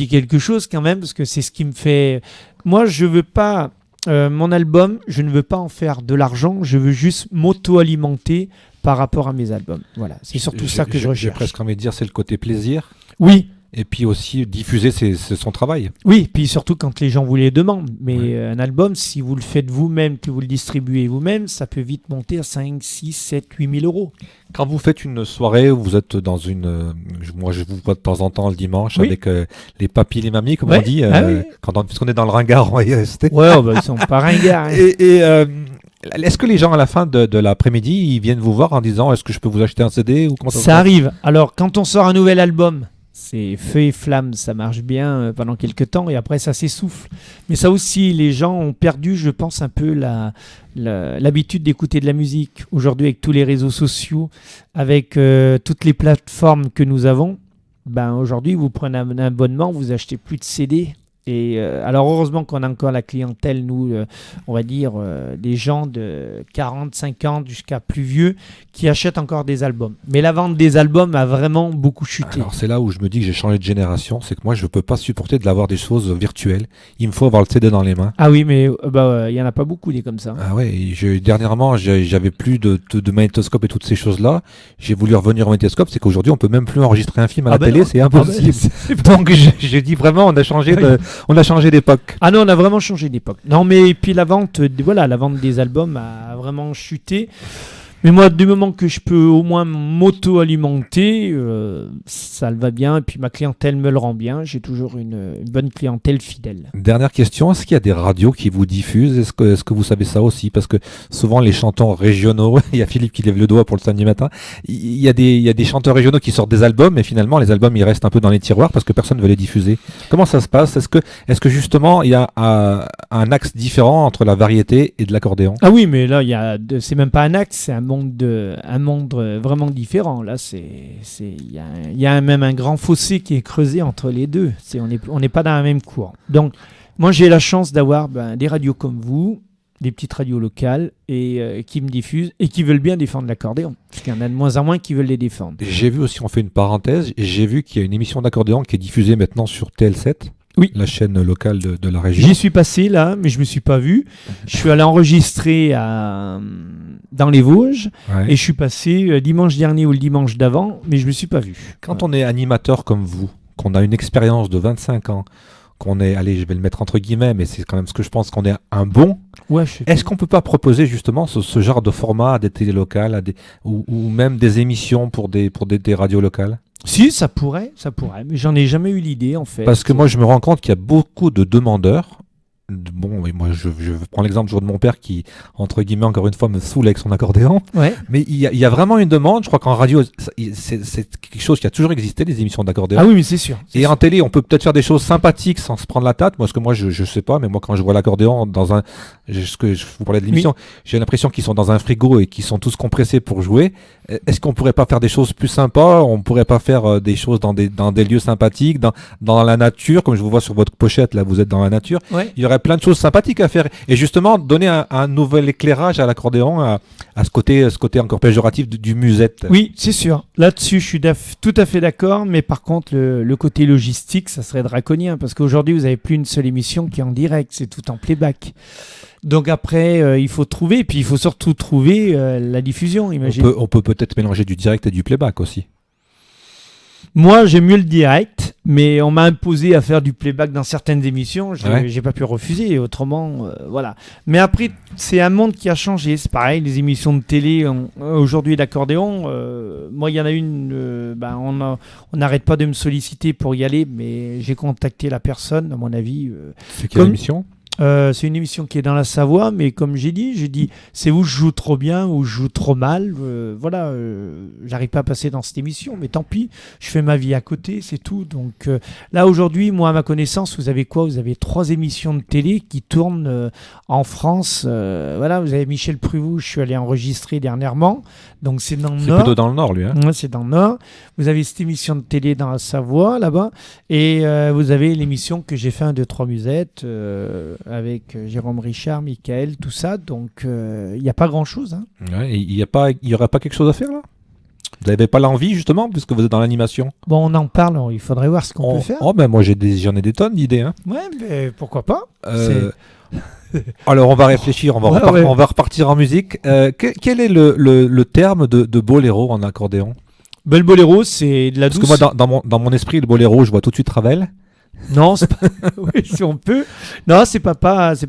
C: quelque chose quand même, parce que c'est ce qui me fait... Moi, je veux pas... mon album, je ne veux pas en faire de l'argent, je veux juste m'auto-alimenter par rapport à mes albums. Voilà, c'est surtout ça que je recherche.
B: J'ai presque envie de dire, c'est le côté plaisir.
C: Oui.
B: Et puis aussi diffuser son travail.
C: Oui, puis surtout quand les gens vous les demandent. Mais un album, si vous le faites vous-même, que vous le distribuez vous-même, ça peut vite monter à 5, 6, 7, 8 000 euros.
B: Quand vous faites une soirée, vous êtes dans une... moi, je vous vois de temps en temps le dimanche avec les papis, les mamies, comme on dit. Puisqu'on est dans le ringard, on va y rester.
C: Ouais, ils sont pas ringards.
B: Hein. Est-ce que les gens, à la fin de l'après-midi, ils viennent vous voir en disant « Est-ce que je peux vous acheter un CD ?» ou comment
C: ça arrive. Alors, quand on sort un nouvel album, c'est feu et flamme, ça marche bien pendant quelques temps et après ça s'essouffle. Mais ça aussi, les gens ont perdu, je pense, un peu l'habitude d'écouter de la musique. Aujourd'hui, avec tous les réseaux sociaux, avec toutes les plateformes que nous avons, aujourd'hui, vous prenez un abonnement, vous achetez plus de CD. Et alors heureusement qu'on a encore la clientèle, nous, on va dire des gens de 40, 50 jusqu'à plus vieux qui achètent encore des albums. Mais la vente des albums a vraiment beaucoup chuté.
B: Alors c'est là où je me dis que j'ai changé de génération, c'est que moi je ne peux pas supporter de l'avoir des choses virtuelles. Il me faut avoir le CD dans les mains.
C: Ah oui, mais il n'y en a pas beaucoup des comme ça.
B: Ah ouais, dernièrement j'avais plus de magnétoscope et toutes ces choses-là. J'ai voulu revenir au magnétoscope, c'est qu'aujourd'hui on peut même plus enregistrer un film à la télé, c'est impossible. Donc je dis vraiment on a changé d'époque.
C: Ah non, on a vraiment changé d'époque. Non, mais puis la vente des albums a vraiment chuté. Mais moi, du moment que je peux au moins m'auto-alimenter, ça le va bien. Et puis ma clientèle me le rend bien. J'ai toujours une bonne clientèle fidèle.
B: Dernière question, est-ce qu'il y a des radios qui vous diffusent? Est-ce que vous savez ça aussi? Parce que souvent les chanteurs régionaux, il y a Philippe qui lève le doigt pour le samedi matin, il y a des chanteurs régionaux qui sortent des albums, mais finalement les albums ils restent un peu dans les tiroirs parce que personne ne veut les diffuser. Comment ça se passe? Est-ce que justement il y a un axe différent entre la variété et de l'accordéon?
C: Ah oui, mais là, c'est même pas un axe, c'est un monde vraiment différent. Là, il y a même un grand fossé qui est creusé entre les deux. On n'est pas dans la même cour. Donc, moi, j'ai la chance d'avoir des radios comme vous, des petites radios locales et qui me diffusent et qui veulent bien défendre l'accordéon. Parce qu'il y en a de moins en moins qui veulent les défendre.
B: J'ai vu aussi, on fait une parenthèse, j'ai vu qu'il y a une émission d'accordéon qui est diffusée maintenant sur TL7.
C: Oui.
B: La chaîne locale de la région.
C: J'y suis passé là, mais je me suis pas vu. Je suis allé enregistrer dans les Vosges
B: Ouais.
C: et je suis passé dimanche dernier ou le dimanche d'avant, mais je me suis pas vu.
B: Quand on est animateur comme vous, qu'on a une expérience de 25 ans, qu'on est, allez, je vais le mettre entre guillemets, mais c'est quand même ce que je pense, qu'on est un bon,
C: Ouais,
B: est-ce qu'on peut pas proposer justement ce genre de format à des télés locales, ou même des émissions pour des radios locales?
C: Si, ça pourrait, mais j'en ai jamais eu l'idée en fait.
B: Parce que moi, je me rends compte qu'il y a beaucoup de demandeurs. Bon, oui, moi, je prends l'exemple toujours de mon père qui, entre guillemets, encore une fois, me saoule avec son accordéon.
C: Ouais.
B: Mais il y a vraiment une demande. Je crois qu'en radio, c'est quelque chose qui a toujours existé, des émissions d'accordéon.
C: Ah oui, mais c'est sûr.
B: Et en télé, on peut peut-être faire des choses sympathiques sans se prendre la tête. Moi, parce que moi, je sais pas, mais moi, quand je vois l'accordéon dans ce que je vous parlais de l'émission, j'ai l'impression qu'ils sont dans un frigo et qu'ils sont tous compressés pour jouer. Est-ce qu'on pourrait pas faire des choses plus sympas? On pourrait pas faire des choses dans des lieux sympathiques, dans la nature, comme je vous vois sur votre pochette, là, vous êtes dans la nature.
C: Ouais.
B: Il y aurait plein de choses sympathiques à faire. Et justement, donner un nouvel éclairage à l'accordéon, à ce côté encore péjoratif du musette.
C: Oui, c'est sûr. Là-dessus, je suis tout à fait d'accord. Mais par contre, le côté logistique, ça serait draconien. Parce qu'aujourd'hui, vous n'avez plus une seule émission qui est en direct. C'est tout en playback. Donc après, il faut trouver. Et puis, il faut surtout trouver la diffusion, imagine.
B: On peut peut-être mélanger du direct et du playback aussi.
C: Moi, j'aime mieux le direct, mais on m'a imposé à faire du playback dans certaines émissions. J'ai pas pu refuser, autrement, voilà. Mais après, c'est un monde qui a changé. C'est pareil, les émissions de télé aujourd'hui d'accordéon. Moi, il y en a une. On n'arrête pas de me solliciter pour y aller, mais j'ai contacté la personne, à mon avis.
B: C'est quelle émission?
C: C'est une émission qui est dans la Savoie, mais comme j'ai dit, c'est où je joue trop bien ou je joue trop mal. J'arrive pas à passer dans cette émission, mais tant pis, je fais ma vie à côté, c'est tout. Donc là, aujourd'hui, moi, à ma connaissance, vous avez quoi? Vous avez 3 émissions de télé qui tournent en France. Voilà, vous avez Michel Pruvot, je suis allé enregistrer dernièrement. Donc c'est dans le Nord.
B: C'est plutôt dans le Nord, lui. Hein.
C: Ouais, c'est dans le Nord. Vous avez cette émission de télé dans la Savoie, là-bas. Et vous avez l'émission que j'ai fait, 1, 2, 3 musettes. Avec Jérôme Richard, Michael, tout ça. Donc, il n'y a pas grand-chose. Hein.
B: Ouais, il y aurait pas quelque chose à faire, là? Vous n'avez pas l'envie, justement, puisque vous êtes dans l'animation?
C: Bon, on en parle. Il faudrait voir ce qu'on peut faire.
B: Oh, ben moi, j'en ai des tonnes d'idées. Hein.
C: Ouais, mais pourquoi pas?
B: Alors, on va réfléchir. On va repartir en musique. Quel est le terme de boléro en accordéon?
C: Le boléro, c'est de la douce.
B: Parce que moi, dans mon esprit, le boléro, je vois tout de suite Ravel.
C: Non, c'est pas... oui, si on peut. Non, c'est pas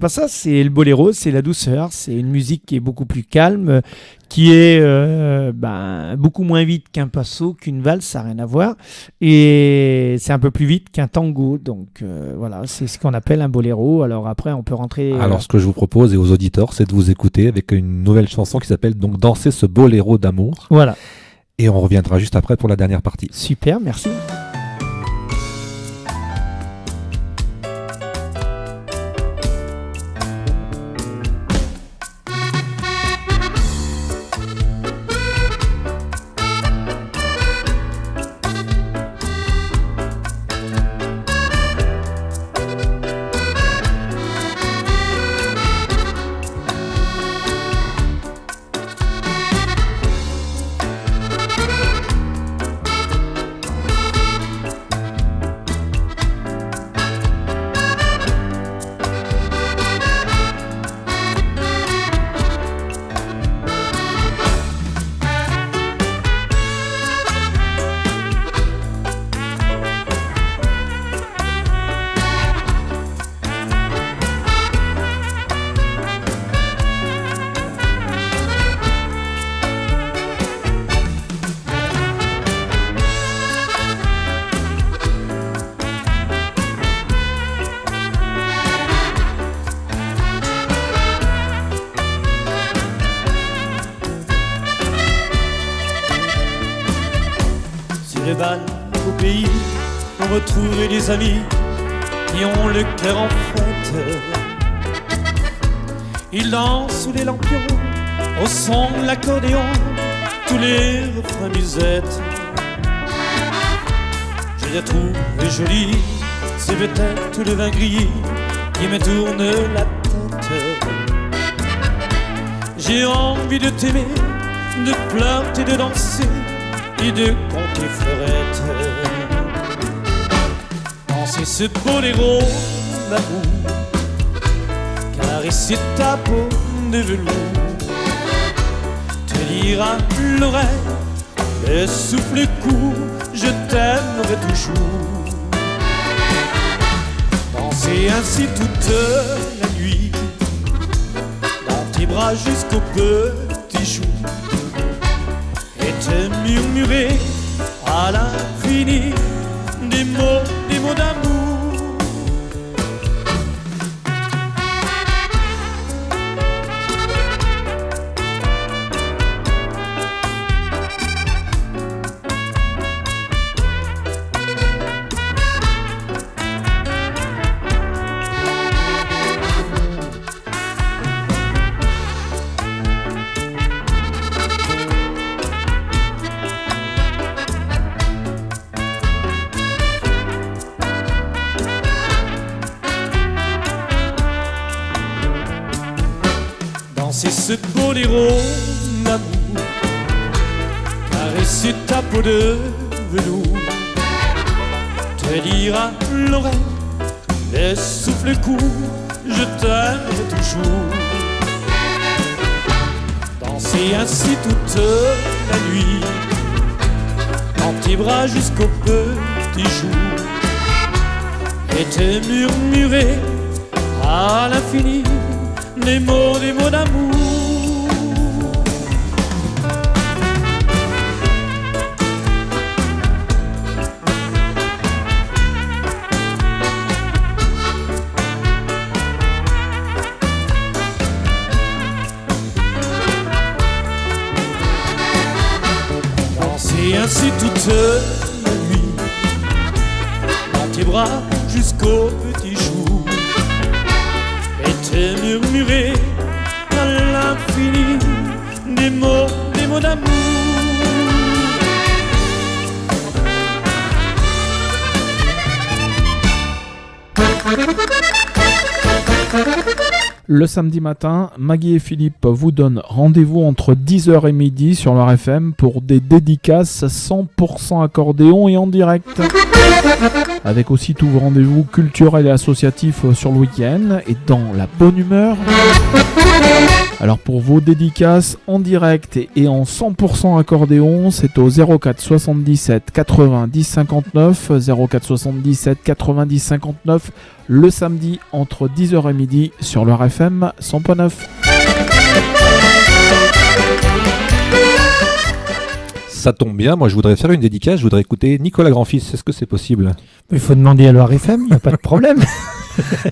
C: ça. C'est le boléro, c'est la douceur. C'est une musique qui est beaucoup plus calme, qui est beaucoup moins vite qu'un passo, qu'une valse, ça n'a rien à voir. Et c'est un peu plus vite qu'un tango. Donc voilà, c'est ce qu'on appelle un boléro. Alors après, on peut rentrer...
B: Alors ce que je vous propose, et aux auditeurs, c'est de vous écouter avec une nouvelle chanson qui s'appelle donc Danser ce boléro d'amour.
C: Voilà.
B: Et on reviendra juste après pour la dernière partie.
C: Super, merci.
D: le bal au pays, on retrouvait des amis qui ont le cœur en fête. Ils dansent sous les lampions, au son de l'accordéon, tous les refrains musettes. Je les trouve jolies, c'est peut-être le vin gris qui me tourne la tête. J'ai envie de t'aimer, de flirter, de danser et de compter fleurettes. Danser ce boléro d'amour, caresser ta peau de velours, te dire à l'oreille, le souffle court, je t'aimerai toujours. Danser ainsi toute la nuit, dans tes bras jusqu'au petit jour, et te murmurer à l'infini des mots d'amour. C'est ce boléro d'amour, caresser ta peau de velours, te dire à l'oreille, le souffle court, je t'aimerai toujours. Danser ainsi toute la nuit, dans tes bras jusqu'au petit jour, et te murmurer à l'infini des mots d'amour. Danser ainsi toute la nuit, dans tes bras jusqu'au petit jour, et te murmurer à l'infini des mots d'amour.
A: Le samedi matin, Maggie et Philippe vous donnent rendez-vous entre 10h et midi sur leur FM pour des dédicaces 100% accordéon et en direct. Avec aussi tous vos rendez-vous culturels et associatifs sur le week-end et dans la bonne humeur. Alors pour vos dédicaces en direct et en 100% accordéon, c'est au 04 77 90 59, 04 77 90 59, le samedi entre 10h et midi sur leur FM 100.9.
B: Ça tombe bien, moi je voudrais faire une dédicace, je voudrais écouter Nicolas Grandfils, est-ce que c'est possible?
C: Il faut demander à leur FM, il n'y a pas de problème.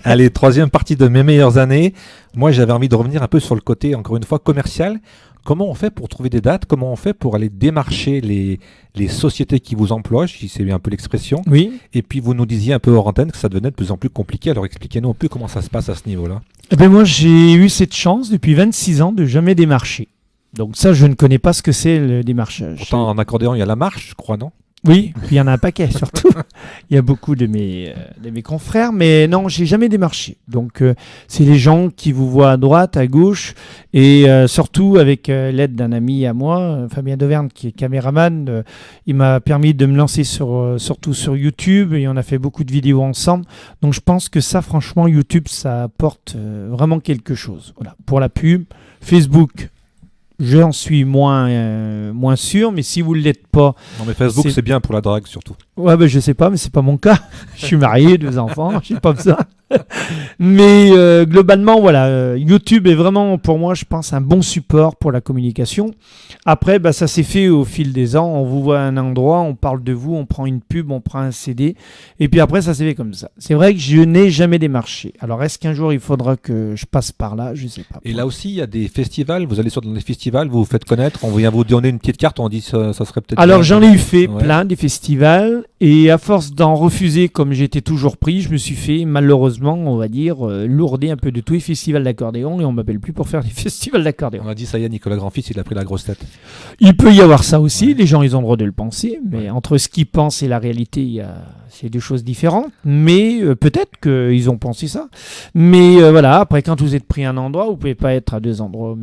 B: Allez, troisième partie de mes meilleures années. Moi j'avais envie de revenir un peu sur le côté, encore une fois, commercial. Comment on fait pour trouver des dates? Comment on fait pour aller démarcher les sociétés qui vous emploient, si c'est un peu l'expression?
C: Oui.
B: Et puis vous nous disiez un peu hors antenne que ça devenait de plus en plus compliqué. Alors expliquez-nous un peu comment ça se passe à ce niveau-là.
C: Eh ben moi j'ai eu cette chance depuis 26 ans de jamais démarcher. Donc ça je ne connais pas ce que c'est le démarchage.
B: Pourtant en accordéon il y a la marche, je crois, non?
C: Oui, puis il y en a un paquet surtout. Il y a beaucoup de mes confrères, mais non, j'ai jamais démarché. Donc c'est les gens qui vous voient à droite, à gauche, et surtout avec l'aide d'un ami à moi, Fabien Deverne, qui est caméraman, il m'a permis de me lancer surtout sur YouTube, et on a fait beaucoup de vidéos ensemble. Donc je pense que ça, franchement, YouTube, ça apporte vraiment quelque chose. Voilà. Pour la pub, Facebook, j'en suis moins sûr, mais si vous ne l'êtes pas...
B: Non mais Facebook c'est bien pour la drague surtout.
C: Ouais, ben je sais pas, mais c'est pas mon cas. Je suis marié, 2 enfants, je suis pas ça. Mais globalement, voilà, YouTube est vraiment, pour moi, je pense, un bon support pour la communication. Après, bah, ça s'est fait au fil des ans. On vous voit à un endroit, on parle de vous, on prend une pub, on prend un CD. Et puis après, ça s'est fait comme ça. C'est vrai que je n'ai jamais démarché. Alors, est-ce qu'un jour, il faudra que je passe par là? Je ne sais pas.
B: Et là aussi, il y a des festivals. Vous allez sur des festivals, vous vous faites connaître. On vient vous donner une petite carte. On dit ça serait peut-être.
C: Alors,
B: bien.
C: j'en ai eu fait
B: Ouais.
C: plein des festivals. Et à force d'en refuser, comme j'étais toujours pris, je me suis fait, malheureusement, on va dire, lourder un peu de tous les festivals d'accordéon. Et on ne m'appelle plus pour faire des festivals d'accordéon.
B: On a dit ça y est, Nicolas Grandfils, il a pris la grosse tête.
C: Il peut y avoir ça aussi, les gens ils ont le droit de le penser, mais entre ce qu'ils pensent et la réalité, c'est deux choses différentes. Mais peut-être qu'ils ont pensé ça. Mais voilà, après quand vous êtes pris à un endroit, vous pouvez pas être à deux endroits au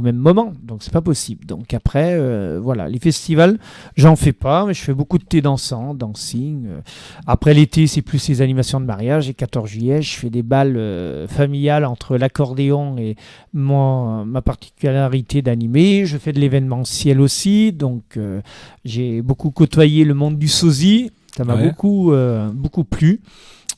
C: même moment, donc c'est pas possible. Donc après, voilà, les festivals, j'en fais pas, mais je fais beaucoup de thé dansant, dancing. Après l'été, c'est plus les animations de mariage, et 14 juillet, je fais des balles familiales entre l'accordéon et ma particularité d'animer. Je fais de l'événementiel aussi, donc j'ai beaucoup côtoyé le monde du sosie, ça m'a
B: Ouais.
C: beaucoup plu.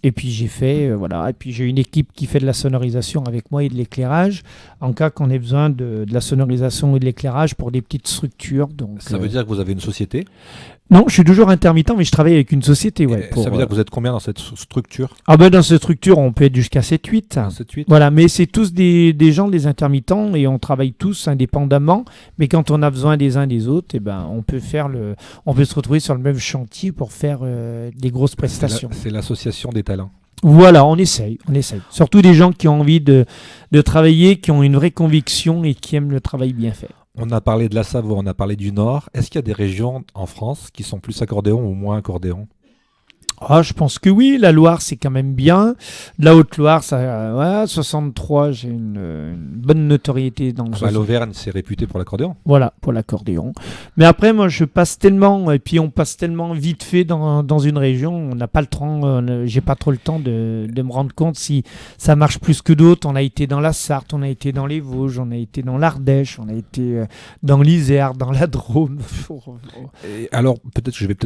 C: Et puis j'ai fait, voilà, et puis j'ai une équipe qui fait de la sonorisation avec moi et de l'éclairage, en cas qu'on ait besoin de la sonorisation et de l'éclairage pour des petites structures. Donc,
B: Ça veut dire que vous avez une société.
C: non, je suis toujours intermittent, mais je travaille avec une société. Ouais,
B: Et ça veut dire que vous êtes combien dans cette structure?
C: Ah ben dans cette structure, on peut être jusqu'à 7-8.
B: 7-8.
C: Voilà, mais c'est tous des gens, des intermittents, et on travaille tous indépendamment. Mais quand on a besoin des uns des autres, eh ben, on peut se retrouver sur le même chantier pour faire des grosses prestations.
B: C'est l'association des talents.
C: Voilà, on essaye. Surtout des gens qui ont envie de travailler, qui ont une vraie conviction et qui aiment le travail bien fait.
B: On a parlé de la Savoie, on a parlé du Nord. Est-ce qu'il y a des régions en France qui sont plus accordéon ou moins accordéon?
C: Ah, je pense que oui, la Loire c'est quand même bien. La Haute-Loire, ça, 63, j'ai une bonne notoriété dans le
B: L'Auvergne, c'est réputé pour l'accordéon.
C: Voilà, pour l'accordéon. Mais après, moi, je passe tellement, et puis on passe tellement vite fait dans une région, on n'a pas le temps, j'ai pas trop le temps de me rendre compte si ça marche plus que d'autres. On a été dans la Sarthe, on a été dans les Vosges, on a été dans l'Ardèche, on a été dans l'Isère, dans la Drôme.
B: Et alors, peut-être que je vais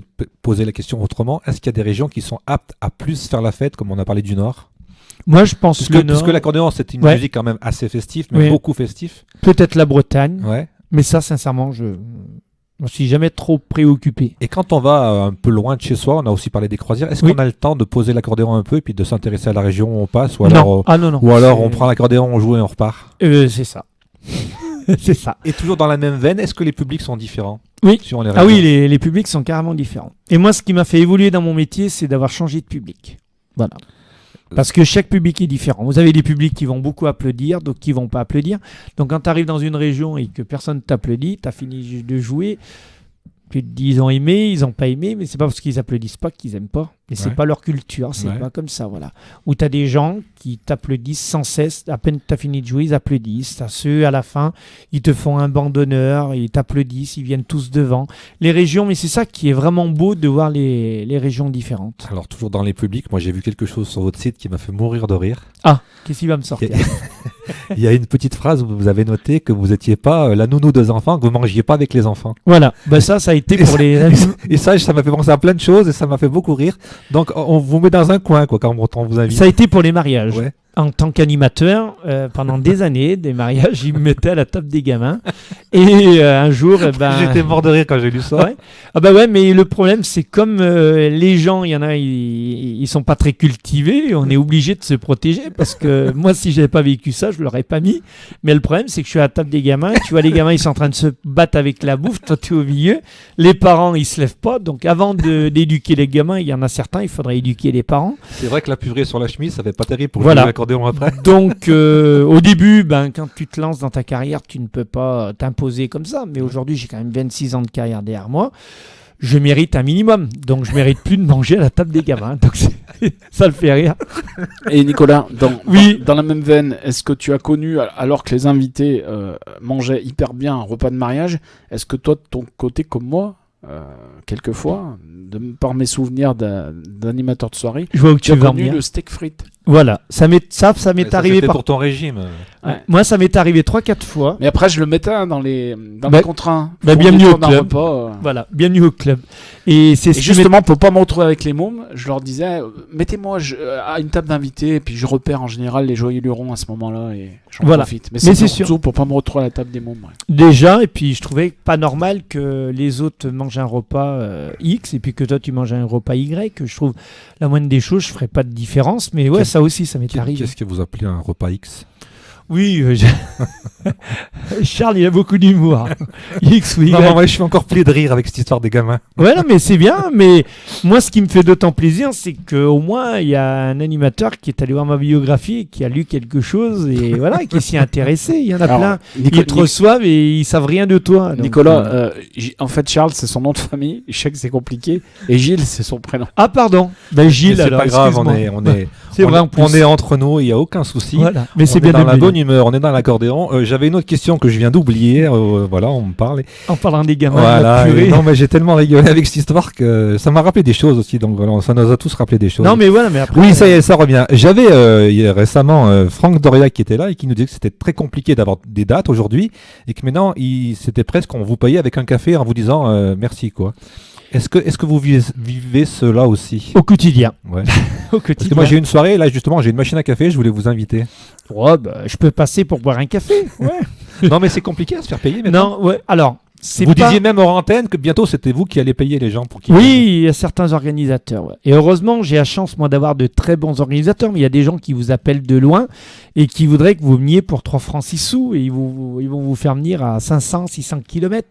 B: poser la question autrement. Est-ce qu'il y a des régions qui sont aptes à plus faire la fête, comme on a parlé du Nord?
C: Moi, je pense le Nord,
B: Puisque l'accordéon, c'est une
C: Ouais.
B: musique quand même assez festive, mais
C: Oui.
B: beaucoup festif.
C: peut-être la Bretagne,
B: Ouais.
C: mais ça, sincèrement, je me suis jamais trop préoccupé.
B: Et quand on va un peu loin de chez soi, on a aussi parlé des croisières, est-ce
C: Oui.
B: qu'on a le temps de poser l'accordéon un peu et puis de s'intéresser à la région où on passe, ou
C: Non,
B: alors,
C: non.
B: ou alors
C: C'est-
B: on prend l'accordéon, on joue et on repart?
C: C'est ça. C'est ça.
B: Et toujours dans la même veine, est-ce que les publics sont différents?
C: Oui.
B: Sur les
C: Ah oui,
B: régions
C: les publics sont carrément différents. Et moi, ce qui m'a fait évoluer dans mon métier, c'est d'avoir changé de public. Voilà. Parce que chaque public est différent. Vous avez des publics qui vont beaucoup applaudir, d'autres qui vont pas applaudir. Donc quand tu arrives dans une région et que personne t'applaudit, tu as fini de jouer, tu te dis ils ont aimé, ils ont pas aimé, mais c'est pas parce qu'ils applaudissent pas qu'ils aiment pas. Et c'est
B: Ouais.
C: pas leur culture, c'est
B: Ouais.
C: pas comme ça, voilà. Où tu as des gens qui t'applaudissent sans cesse, à peine tu as fini de jouer, ils applaudissent. T'as ceux à la fin, ils te font un banc d'honneur, ils t'applaudissent, ils viennent tous devant. Les régions, mais c'est ça qui est vraiment beau de voir les régions différentes.
B: Alors toujours dans les publics, moi j'ai vu quelque chose sur votre site qui m'a fait mourir de rire.
C: Ah, qu'est-ce qui va me sortir?
B: Il y a une petite phrase où vous avez noté que vous n'étiez pas la nounou des enfants, que vous mangiez pas avec les enfants.
C: Voilà, bah ça a été pour les...
B: Et ça m'a fait penser à plein de choses et ça m'a fait beaucoup rire. Donc on vous met dans un coin quoi quand on vous invite.
C: Ça a été pour les mariages.
B: Ouais.
C: En tant qu'animateur, pendant des années, des mariages, il me mettait à la table des gamins. Et un jour,
B: J'étais mort de rire quand j'ai lu ça.
C: Ouais. Ah bah ouais, mais le problème, c'est comme les gens, il y en a, ils sont pas très cultivés, on est obligé de se protéger parce que moi, si j'avais pas vécu ça, je l'aurais pas mis. Mais le problème, c'est que je suis à la table des gamins, tu vois, les gamins, ils sont en train de se battre avec la bouffe, toi, tu es au milieu. Les parents, ils se lèvent pas. Donc, avant d'éduquer les gamins, il y en a certains, il faudrait éduquer les parents.
B: C'est vrai que la purée sur la chemise, ça fait pas terrible pour
C: Voilà.
B: jouer l'accordéon après.
C: Donc, au début, quand tu te lances dans ta carrière, tu ne peux pas t'imposer comme ça. Mais aujourd'hui, j'ai quand même 26 ans de carrière derrière moi. Je mérite un minimum. Donc, je mérite plus de manger à la table des gamins. Donc, ça le fait rire.
A: Et Nicolas,
C: Oui.
A: dans la même veine, est-ce que tu as connu, alors que les invités mangeaient hyper bien un repas de mariage, est-ce que toi, de ton côté, comme moi, quelquefois, par mes souvenirs d'animateur de soirée,
C: Je vois où
A: tu
C: tu
A: as
C: veux en
A: connu
C: venir.
A: le steak frites?
C: Voilà, ça m'est
B: Ça,
C: arrivé
B: c'était pour ton régime.
A: Ouais.
C: Moi, ça m'est arrivé 3-4 fois.
A: Mais après, je le mettais dans les
C: Bah,
A: contraints.
C: bienvenue au
A: Fourniture d'un
C: club.
A: repas,
C: Voilà, bienvenue au club. Et c'est
A: Et
C: ce qui
A: justement, pour pas me retrouver avec les mômes, je leur disais, mettez-moi à une table d'invités, et puis je repère en général les joyeux lurons à ce moment-là, et j'en
C: Voilà.
A: profite. Mais
C: c'est
A: c'est
C: sûr.
A: surtout pour pas me retrouver à la table des mômes. Ouais.
C: déjà, et puis je trouvais pas normal que les autres mangent un repas X, et puis que toi tu manges un repas Y, que je trouve la moindre des choses, je ferais pas de différence, mais ouais,
B: Qu'est-ce-
C: ça aussi, ça m'est arrivé.
B: Qu'est-ce que vous appelez un repas X?
C: Oui, Charles, il a beaucoup d'humour. X ou Y.
B: Non, moi je suis encore plié de rire avec cette histoire des gamins.
C: Ouais, non, mais c'est bien. Mais moi, ce qui me fait d'autant plaisir, c'est qu'au moins, il y a un animateur qui est allé voir ma biographie, et qui a lu quelque chose et voilà, qui s'y est intéressé. Il y en a
A: Alors,
C: plein.
A: Nico-
C: Ils te reçoivent et ils savent rien de toi. Donc,
A: Nicolas, en fait, Charles, c'est son nom de famille. Je sais que c'est compliqué. Et Gilles, c'est son prénom.
C: Ah, pardon. Ben,
B: Mais
C: Gilles,
B: c'est
C: alors.
B: pas grave, on
C: excuse-moi.
B: est,
C: C'est vrai, en plus.
B: on est entre nous, il n'y a aucun souci.
C: Voilà. Mais
B: On
C: c'est
B: est
C: bien
B: dans
C: de
B: la
C: le
B: bonne
C: dire.
B: humeur, on est dans l'accordéon. J'avais une autre question que je viens d'oublier. Voilà, on me parle.
C: En parlant des gamins,
B: Voilà.
C: la purée.
B: Non, mais j'ai tellement rigolé avec cette histoire que ça m'a rappelé des choses aussi. Donc voilà, ça nous a tous rappelé des choses.
C: Non, mais voilà, mais après.
B: Oui, ça y est, ça revient. J'avais récemment Franck Doria qui était là et qui nous disait que c'était très compliqué d'avoir des dates aujourd'hui et que maintenant, c'était presque on vous payait avec un café en vous disant merci quoi. Est-ce que vous vivez cela aussi?
C: Au quotidien.
B: Ouais.
C: Au
B: Parce que
C: quotidien.
B: moi j'ai une soirée, là justement j'ai une machine à café, je voulais vous inviter.
C: Ouais, bah, je peux passer pour boire un café. Ouais.
B: Non mais c'est compliqué à se faire payer maintenant.
C: Non, ouais. Alors, c'est
B: Vous
C: pas...
B: disiez même hors antenne que bientôt c'était vous qui allez payer les gens pour qu'ils
C: Oui, il y a certains organisateurs. Ouais. Et heureusement, j'ai la chance, moi, d'avoir de très bons organisateurs. Mais il y a des gens qui vous appellent de loin et qui voudraient que vous veniez pour 3 francs 6 sous. Et ils vont vous faire venir à 500, 600 km.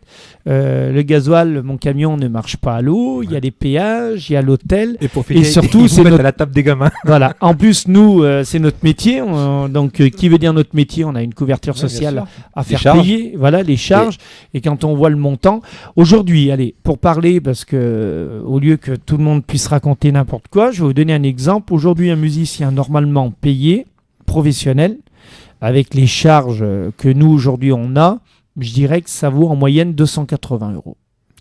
C: Le gasoil, mon camion ne marche pas à l'eau. Il y a les péages, il y a l'hôtel.
B: Et, pour
C: Et surtout,
B: ils vous
C: c'est
B: mettent
C: notre-
B: à la table des gamins.
C: Voilà. En plus, nous, c'est notre métier. Donc, qui veut dire notre métier? On a une couverture
B: Ouais, bien
C: sociale
B: sûr.
C: à
B: Les
C: faire
B: charges.
C: payer, voilà, les charges. Et quand on voit le montant, aujourd'hui, allez, pour parler, parce que au lieu que tout le monde puisse raconter n'importe quoi, je vais vous donner un exemple. Aujourd'hui, un musicien normalement payé, professionnel, avec les charges que nous aujourd'hui on a, je dirais que ça vaut en moyenne 280 €.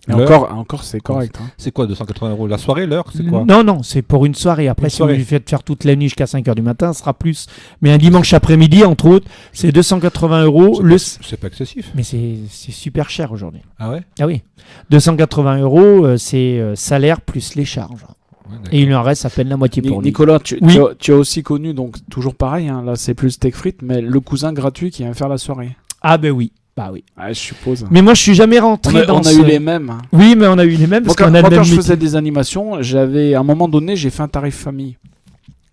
A: Et
B: L'heure.
A: encore c'est correct. Hein.
B: C'est quoi 280 € la soirée, l'heure, c'est quoi?
C: Non, non, c'est pour une soirée. Après,
B: Une
C: si
B: soirée.
C: vous lui faites faire toute la nuit jusqu'à 5h du matin, ce sera plus. Mais un dimanche après-midi, entre autres, c'est 280 €.
B: C'est pas excessif.
C: Mais c'est super cher aujourd'hui.
B: Ah ouais?
C: Ah oui. 280 €, c'est salaire plus les charges.
B: Ouais, d'accord.
C: Et il lui en reste à peine la moitié pour lui.
A: Nicolas,
C: Oui.
A: tu as aussi connu, donc toujours pareil, hein, là c'est plus steak frites, mais le cousin gratuit qui vient faire la soirée.
C: Ah ben oui. Bah oui.
A: Ah, je suppose.
C: Mais moi, je suis jamais rentré dans
A: On a
C: ce...
A: eu les mêmes. Hein.
C: Oui, mais on a eu les mêmes
A: Moi,
C: parce qu'on a le
A: quand
C: même
A: je
C: métier.
A: faisais des animations, à un moment donné, j'ai fait un tarif famille.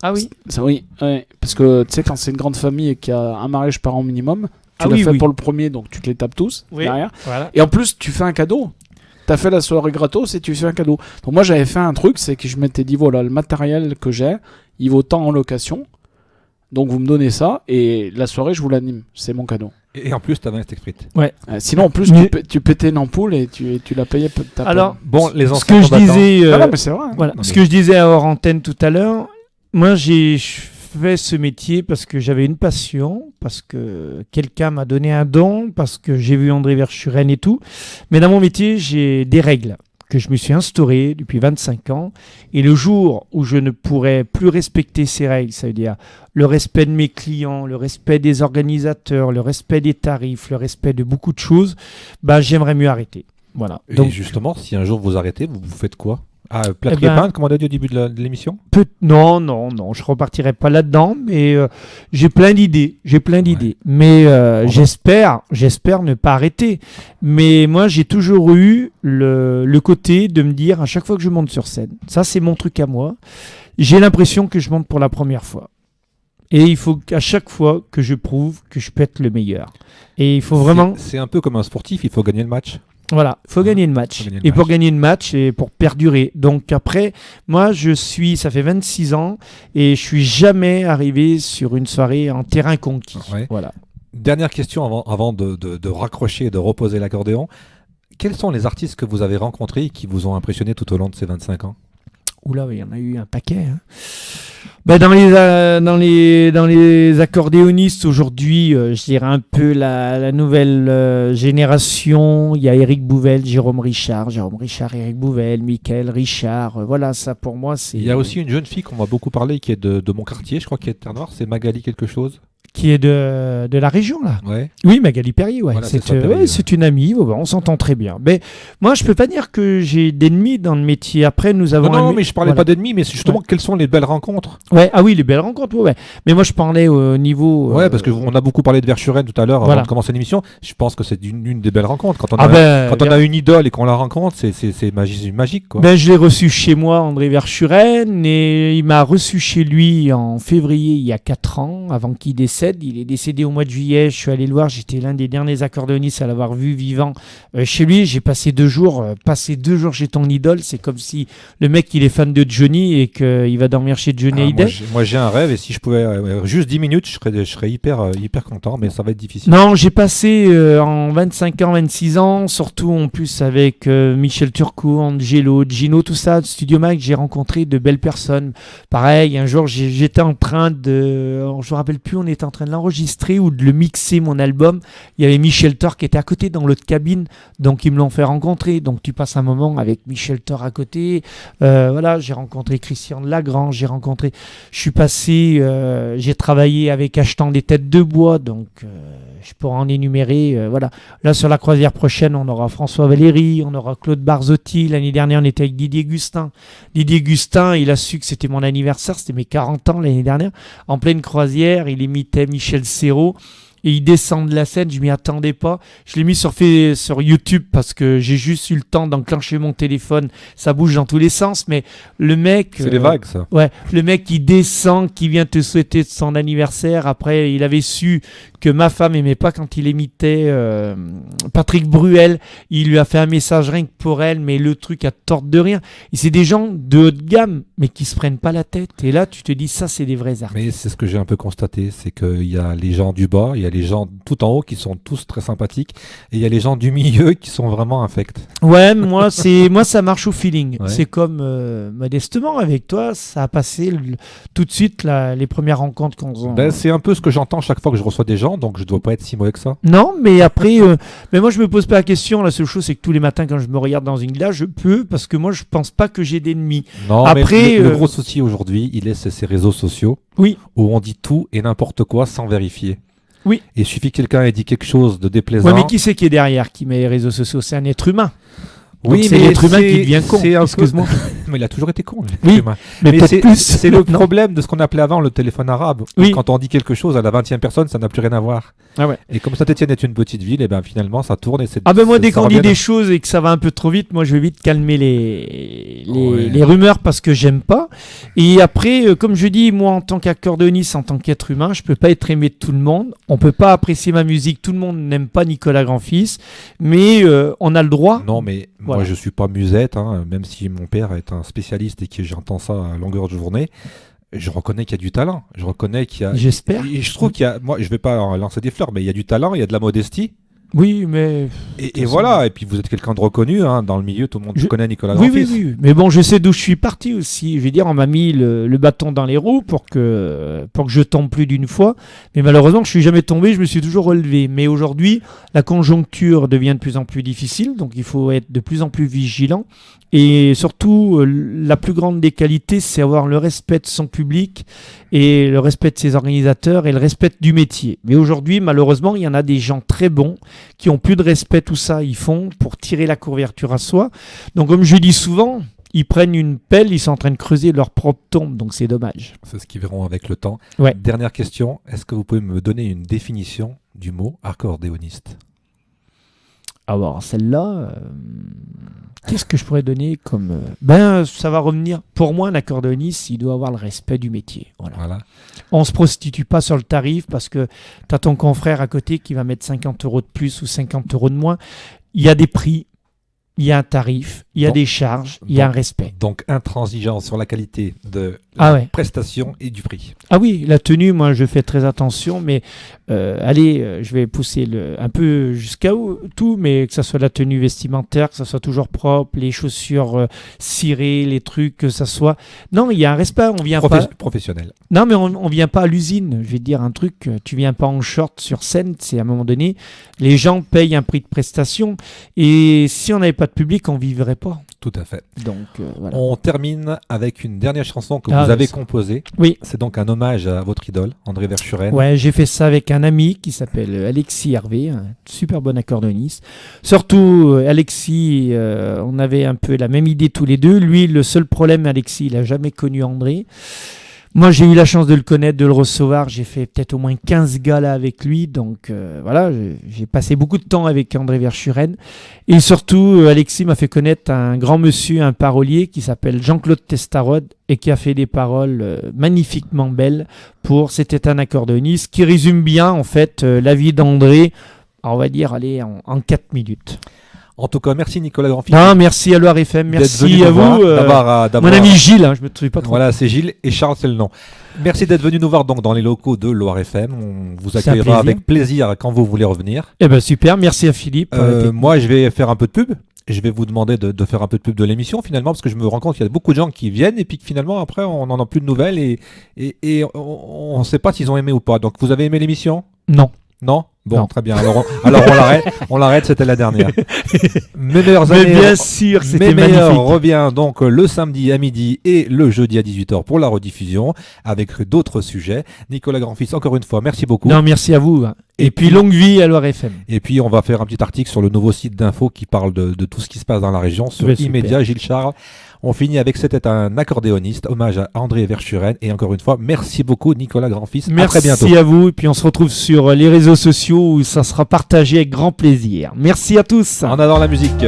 C: Ah oui.
A: Ça, oui, ouais, parce que tu sais, quand c'est une grande famille et qu'il y a un mariage par an minimum, tu
C: Ah
A: l'as
C: oui,
A: fait
C: oui.
A: pour le premier, donc tu te les tapes tous
C: Oui.
A: derrière.
C: Voilà.
A: Et en plus, tu fais un cadeau. T'as fait la soirée gratos et tu fais un cadeau. Donc moi, j'avais fait un truc, c'est que je m'étais dit, voilà, le matériel que j'ai, il vaut tant en location. Donc vous me donnez ça et la soirée, je vous l'anime. C'est mon cadeau.
B: Et en plus, t'avais un steak frites.
A: Sinon, en plus,
C: Mais-
A: tu pétais une ampoule et tu la payais ta
C: Alors,
B: Bon, les
C: ce
B: anciens
C: que je
B: combattants.
C: disais...
A: Ah non, mais c'est vrai. hein.
C: Voilà.
B: Non,
C: Ce
B: mais-
C: que je disais à hors antenne tout à l'heure, moi j'ai fait ce métier parce que j'avais une passion, parce que quelqu'un m'a donné un don, parce que j'ai vu André Verschuren et tout. Mais dans mon métier, j'ai des règles que je me suis instaurées depuis 25 ans. Et le jour où je ne pourrais plus respecter ces règles, ça veut dire le respect de mes clients, le respect des organisateurs, le respect des tarifs, le respect de beaucoup de choses, bah, j'aimerais mieux arrêter. Voilà.
B: Et
C: Donc,
B: justement, si un jour vous arrêtez, vous faites quoi? Ah, plaque
C: Eh ben-
B: les pains, comme on a dit au début de l'émission?
C: Non, je repartirai pas là-dedans, mais j'ai plein d'idées, Mais j'espère ne pas arrêter. Mais moi, j'ai toujours eu le côté de me dire à chaque fois que je monte sur scène, ça c'est mon truc à moi, j'ai l'impression que je monte pour la première fois. Et il faut qu'à chaque fois que je prouve que je peux être le meilleur. Et il faut vraiment...
B: C'est un peu comme un sportif, il faut gagner le match.
C: Voilà, il faut gagner le match.
B: Faut gagner le
C: Et pour
B: match.
C: gagner le match et pour perdurer. Donc après, moi ça fait 26 ans et je suis jamais arrivé sur une soirée en terrain conquis.
B: Ouais.
C: Voilà.
B: Dernière question avant de raccrocher et de reposer l'accordéon. Quels sont les artistes que vous avez rencontrés et qui vous ont impressionné tout au long de ces 25 ans?
C: Oula, il y en a eu un paquet. Hein. Ben dans les accordéonistes aujourd'hui, je dirais un peu la nouvelle génération. Il y a Éric Bouvel, Jérôme Richard, Éric Bouvel, Michael Richard. Voilà, ça pour moi c'est.
B: Il y a aussi une jeune fille qu'on m'a beaucoup parlé qui est de mon quartier, je crois, qui est de Terre-Noire, c'est Magali quelque chose.
C: Qui est de la région là.
B: Ouais.
C: Oui, Magali Perrier, ouais.
B: Voilà,
C: c'est une amie, on s'entend très bien. Mais moi, je peux pas dire que j'ai d'ennemis dans le métier. Après, nous avons.
B: Non, mais je parlais pas d'ennemis, mais c'est justement quelles sont les belles rencontres.
C: Ouais, ah oui, les belles rencontres, ouais. Mais moi, je parlais au niveau.
B: Ouais, parce qu'on a beaucoup parlé de Verschuren tout à l'heure avant de commencer l'émission. Je pense que c'est une des belles rencontres. Quand on a une idole et qu'on la rencontre, c'est magique, quoi.
C: Ben, je l'ai reçu chez moi, André Verschuren, et il m'a reçu chez lui en février il y a 4 ans, avant qu'il décède. Il est décédé au mois de juillet. Je suis allé le voir. J'étais l'un des derniers accordéonistes à l'avoir vu vivant chez lui. J'ai passé 2 jours. Passer 2 jours chez ton idole, c'est comme si le mec il est fan de Johnny et qu'il va dormir chez Johnny Hallyday.
B: Moi j'ai un rêve et si je pouvais juste 10 minutes, je serais hyper content, mais ça va être difficile.
C: Non, j'ai passé en 25 ans, 26 ans, surtout en plus avec Michel Turcot, Angelo, Gino, tout ça, Studio Mac, j'ai rencontré de belles personnes. Pareil, un jour j'étais en train de, je me rappelle plus, on était en train de l'enregistrer ou de le mixer mon album. Il y avait Michel Thor qui était à côté dans l'autre cabine, donc ils me l'ont fait rencontrer. Donc tu passes un moment avec Michel Thor à côté. Voilà, j'ai rencontré Christian Lagrange, je suis passé, j'ai travaillé avec Achetant des Têtes de Bois, donc je pourrais en énumérer. Voilà. Là sur la croisière prochaine, on aura François Valéry, on aura Claude Barzotti. L'année dernière, on était avec Didier Gustin. Didier Gustin, il a su que c'était mon anniversaire, c'était mes 40 ans l'année dernière. En pleine croisière, il imitait Michel Serrault. Et il descend de la scène, je m'y attendais pas. Je l'ai mis sur YouTube parce que j'ai juste eu le temps d'enclencher mon téléphone. Ça bouge dans tous les sens, mais le mec...
B: C'est les vagues, ça.
C: Ouais, le mec qui descend, qui vient te souhaiter son anniversaire. Après, il avait su que ma femme aimait pas quand il imitait Patrick Bruel. Il lui a fait un message rien que pour elle, mais le truc à tordre de rire. Et c'est des gens de haut de gamme, mais qui se prennent pas la tête. Et là, tu te dis, ça, c'est des vrais artistes.
B: Mais c'est ce que j'ai un peu constaté, c'est qu'il y a les gens du bas, il y a les gens tout en haut qui sont tous très sympathiques et il y a les gens du milieu qui sont vraiment infects.
C: Ouais, moi ça marche au feeling.
B: Ouais.
C: C'est comme modestement avec toi, ça a passé tout de suite les premières rencontres qu'on faisait.
B: C'est un peu ce que j'entends chaque fois que je reçois des gens, donc je dois pas être si mauvais que ça.
C: Non, mais après, mais moi je me pose pas la question. La seule chose c'est que tous les matins quand je me regarde dans une glace, je peux parce que moi je pense pas que j'ai d'ennemis.
B: Non,
C: après,
B: mais le gros souci aujourd'hui, il est ces réseaux sociaux
C: oui,
B: où on dit tout et n'importe quoi sans vérifier.
C: Oui.
B: Et il suffit que quelqu'un ait dit quelque chose de déplaisant.
C: Ouais, mais qui c'est qui est derrière, qui met les réseaux sociaux? C'est un être humain.
B: Oui,
C: donc c'est l'être humain qui devient con.
B: Excuse-moi. Mais il a toujours été con.
C: Oui, mais peut-être plus.
B: C'est le problème de ce qu'on appelait avant le téléphone arabe.
C: Oui.
B: Quand on dit quelque chose à la 20e personne, ça n'a plus rien à voir.
C: Ah ouais.
B: Et comme Saint-Étienne est une petite ville, et ben finalement ça tourne et c'est.
C: Ah ben moi dès qu'on dit des choses et que ça va un peu trop vite, moi je vais vite calmer les rumeurs parce que j'aime pas. Et après, comme je dis, moi en tant qu'accordéoniste, en tant qu'être humain, je peux pas être aimé de tout le monde. On peut pas apprécier ma musique. Tout le monde n'aime pas Nicolas Grand-Fils, mais on a le droit.
B: Non, mais moi je suis pas musette, hein, même si mon père est un spécialiste et que j'entends ça à longueur de journée. Je reconnais qu'il y a du talent. Je reconnais qu'il y a.
C: J'espère.
B: Et je trouve qu'il y a. Moi, je vais pas lancer des fleurs, mais il y a du talent, il y a de la modestie.
C: Oui, mais.
B: Et voilà. Et puis vous êtes quelqu'un de reconnu, hein, dans le milieu. Tout le monde connaît Nicolas Grand-Fils.
C: Oui. Mais bon, je sais d'où je suis parti aussi. Je veux dire, on m'a mis le bâton dans les roues pour que je tombe plus d'une fois. Mais malheureusement, je suis jamais tombé. Je me suis toujours relevé. Mais aujourd'hui, la conjoncture devient de plus en plus difficile. Donc, il faut être de plus en plus vigilant. Et surtout, la plus grande des qualités, c'est avoir le respect de son public et le respect de ses organisateurs et le respect du métier. Mais aujourd'hui, malheureusement, il y en a des gens très bons qui ont plus de respect, tout ça, ils font pour tirer la couverture à soi. Donc, comme je dis souvent, ils prennent une pelle, ils sont en train de creuser leur propre tombe, donc c'est dommage.
B: C'est ce qu'ils verront avec le temps.
C: Ouais.
B: Dernière question, est-ce que vous pouvez me donner une définition du mot accordéoniste ?
C: Alors, celle-là, qu'est-ce que je pourrais donner comme... ça va revenir. Pour moi, un accordéoniste, il doit avoir le respect du métier. Voilà. On ne se prostitue pas sur le tarif parce que tu as ton confrère à côté qui va mettre 50 € de plus ou 50 € de moins. Il y a des prix. il y a un tarif, il y a
B: Donc-
C: des charges, il y a un respect.
B: Donc intransigeant sur la qualité de
C: Ah
B: la
C: ouais.
B: prestation et du prix.
C: Ah oui, la tenue, moi je fais très attention, mais je vais pousser un peu jusqu'à tout, mais que ça soit la tenue vestimentaire, que ça soit toujours propre, les chaussures cirées, les trucs, que ça soit... Non, il y a un respect, on vient pas...
B: Professionnel.
C: Non, mais on vient pas à l'usine. Je vais te dire un truc, tu viens pas en short sur scène, c'est à un moment donné, les gens payent un prix de prestation, et si on n'avait pas de public, on vivrait pas.
B: Tout à fait.
C: Donc voilà.
B: On termine avec une dernière chanson que
C: Ah,
B: vous avez
C: ça.
B: composée.
C: Oui.
B: C'est donc un hommage à votre idole, André Verschuren.
C: Ouais, j'ai fait ça avec un ami qui s'appelle Alexis Hervé, un super bon accordéoniste. Surtout, Alexis, on avait un peu la même idée tous les deux. Lui, le seul problème, Alexis, il n'a jamais connu André. Moi, j'ai eu la chance de le connaître, de le recevoir. J'ai fait peut-être au moins 15 galas avec lui. Donc voilà, j'ai passé beaucoup de temps avec André Verschuren. Et surtout, Alexis m'a fait connaître un grand monsieur, un parolier qui s'appelle Jean-Claude Testarode et qui a fait des paroles magnifiquement belles pour C'était un accordéoniste qui résume bien en fait la vie d'André, on va dire, allez, en 4 minutes.
B: En tout cas, merci Nicolas Grandfils.
C: Non, merci à Loire FM,
B: d'être
C: merci
B: venu
C: à
B: nous voir,
C: vous.
B: d'avoir-
C: Mon ami Gilles, je me trouvais pas trop.
B: Voilà, c'est Gilles et Charles, c'est le nom. Merci d'être venu nous voir donc dans les locaux de Loire FM. On vous
C: C'est un
B: accueillera
C: plaisir.
B: avec plaisir quand vous voulez revenir.
C: Eh ben super, merci à Philippe.
B: Moi, je vais faire un peu de pub. Je vais vous demander de faire un peu de pub de l'émission finalement, parce que je me rends compte qu'il y a beaucoup de gens qui viennent et puis que finalement après on n'en a plus de nouvelles et on ne sait pas s'ils ont aimé ou pas. Donc vous avez aimé l'émission ?
C: Non.
B: Non ? Bon,
C: Non.
B: très bien. Alors on l'arrête, c'était la dernière. Mes meilleures
C: Mais
B: années.
C: bien sûr, c'était
B: Mes meilleurs
C: magnifique.
B: revient donc le samedi à midi et le jeudi à 18h pour la rediffusion avec d'autres sujets. Nicolas Grandfils, encore une fois, merci beaucoup.
C: Non, merci à vous. Et puis longue vie à Loire FM.
B: Et puis on va faire un petit article sur le nouveau site d'info qui parle de tout ce qui se passe dans la région sur
C: Ouais, super.
B: Immédiat, Gilles Charles. On finit avec C'était un accordéoniste, hommage à André Verschuren. Et encore une fois, merci beaucoup Nicolas Grandfils. À très bientôt.
C: Merci à vous. Et puis on se retrouve sur les réseaux sociaux où ça sera partagé avec grand plaisir. Merci à tous.
B: On adore la musique.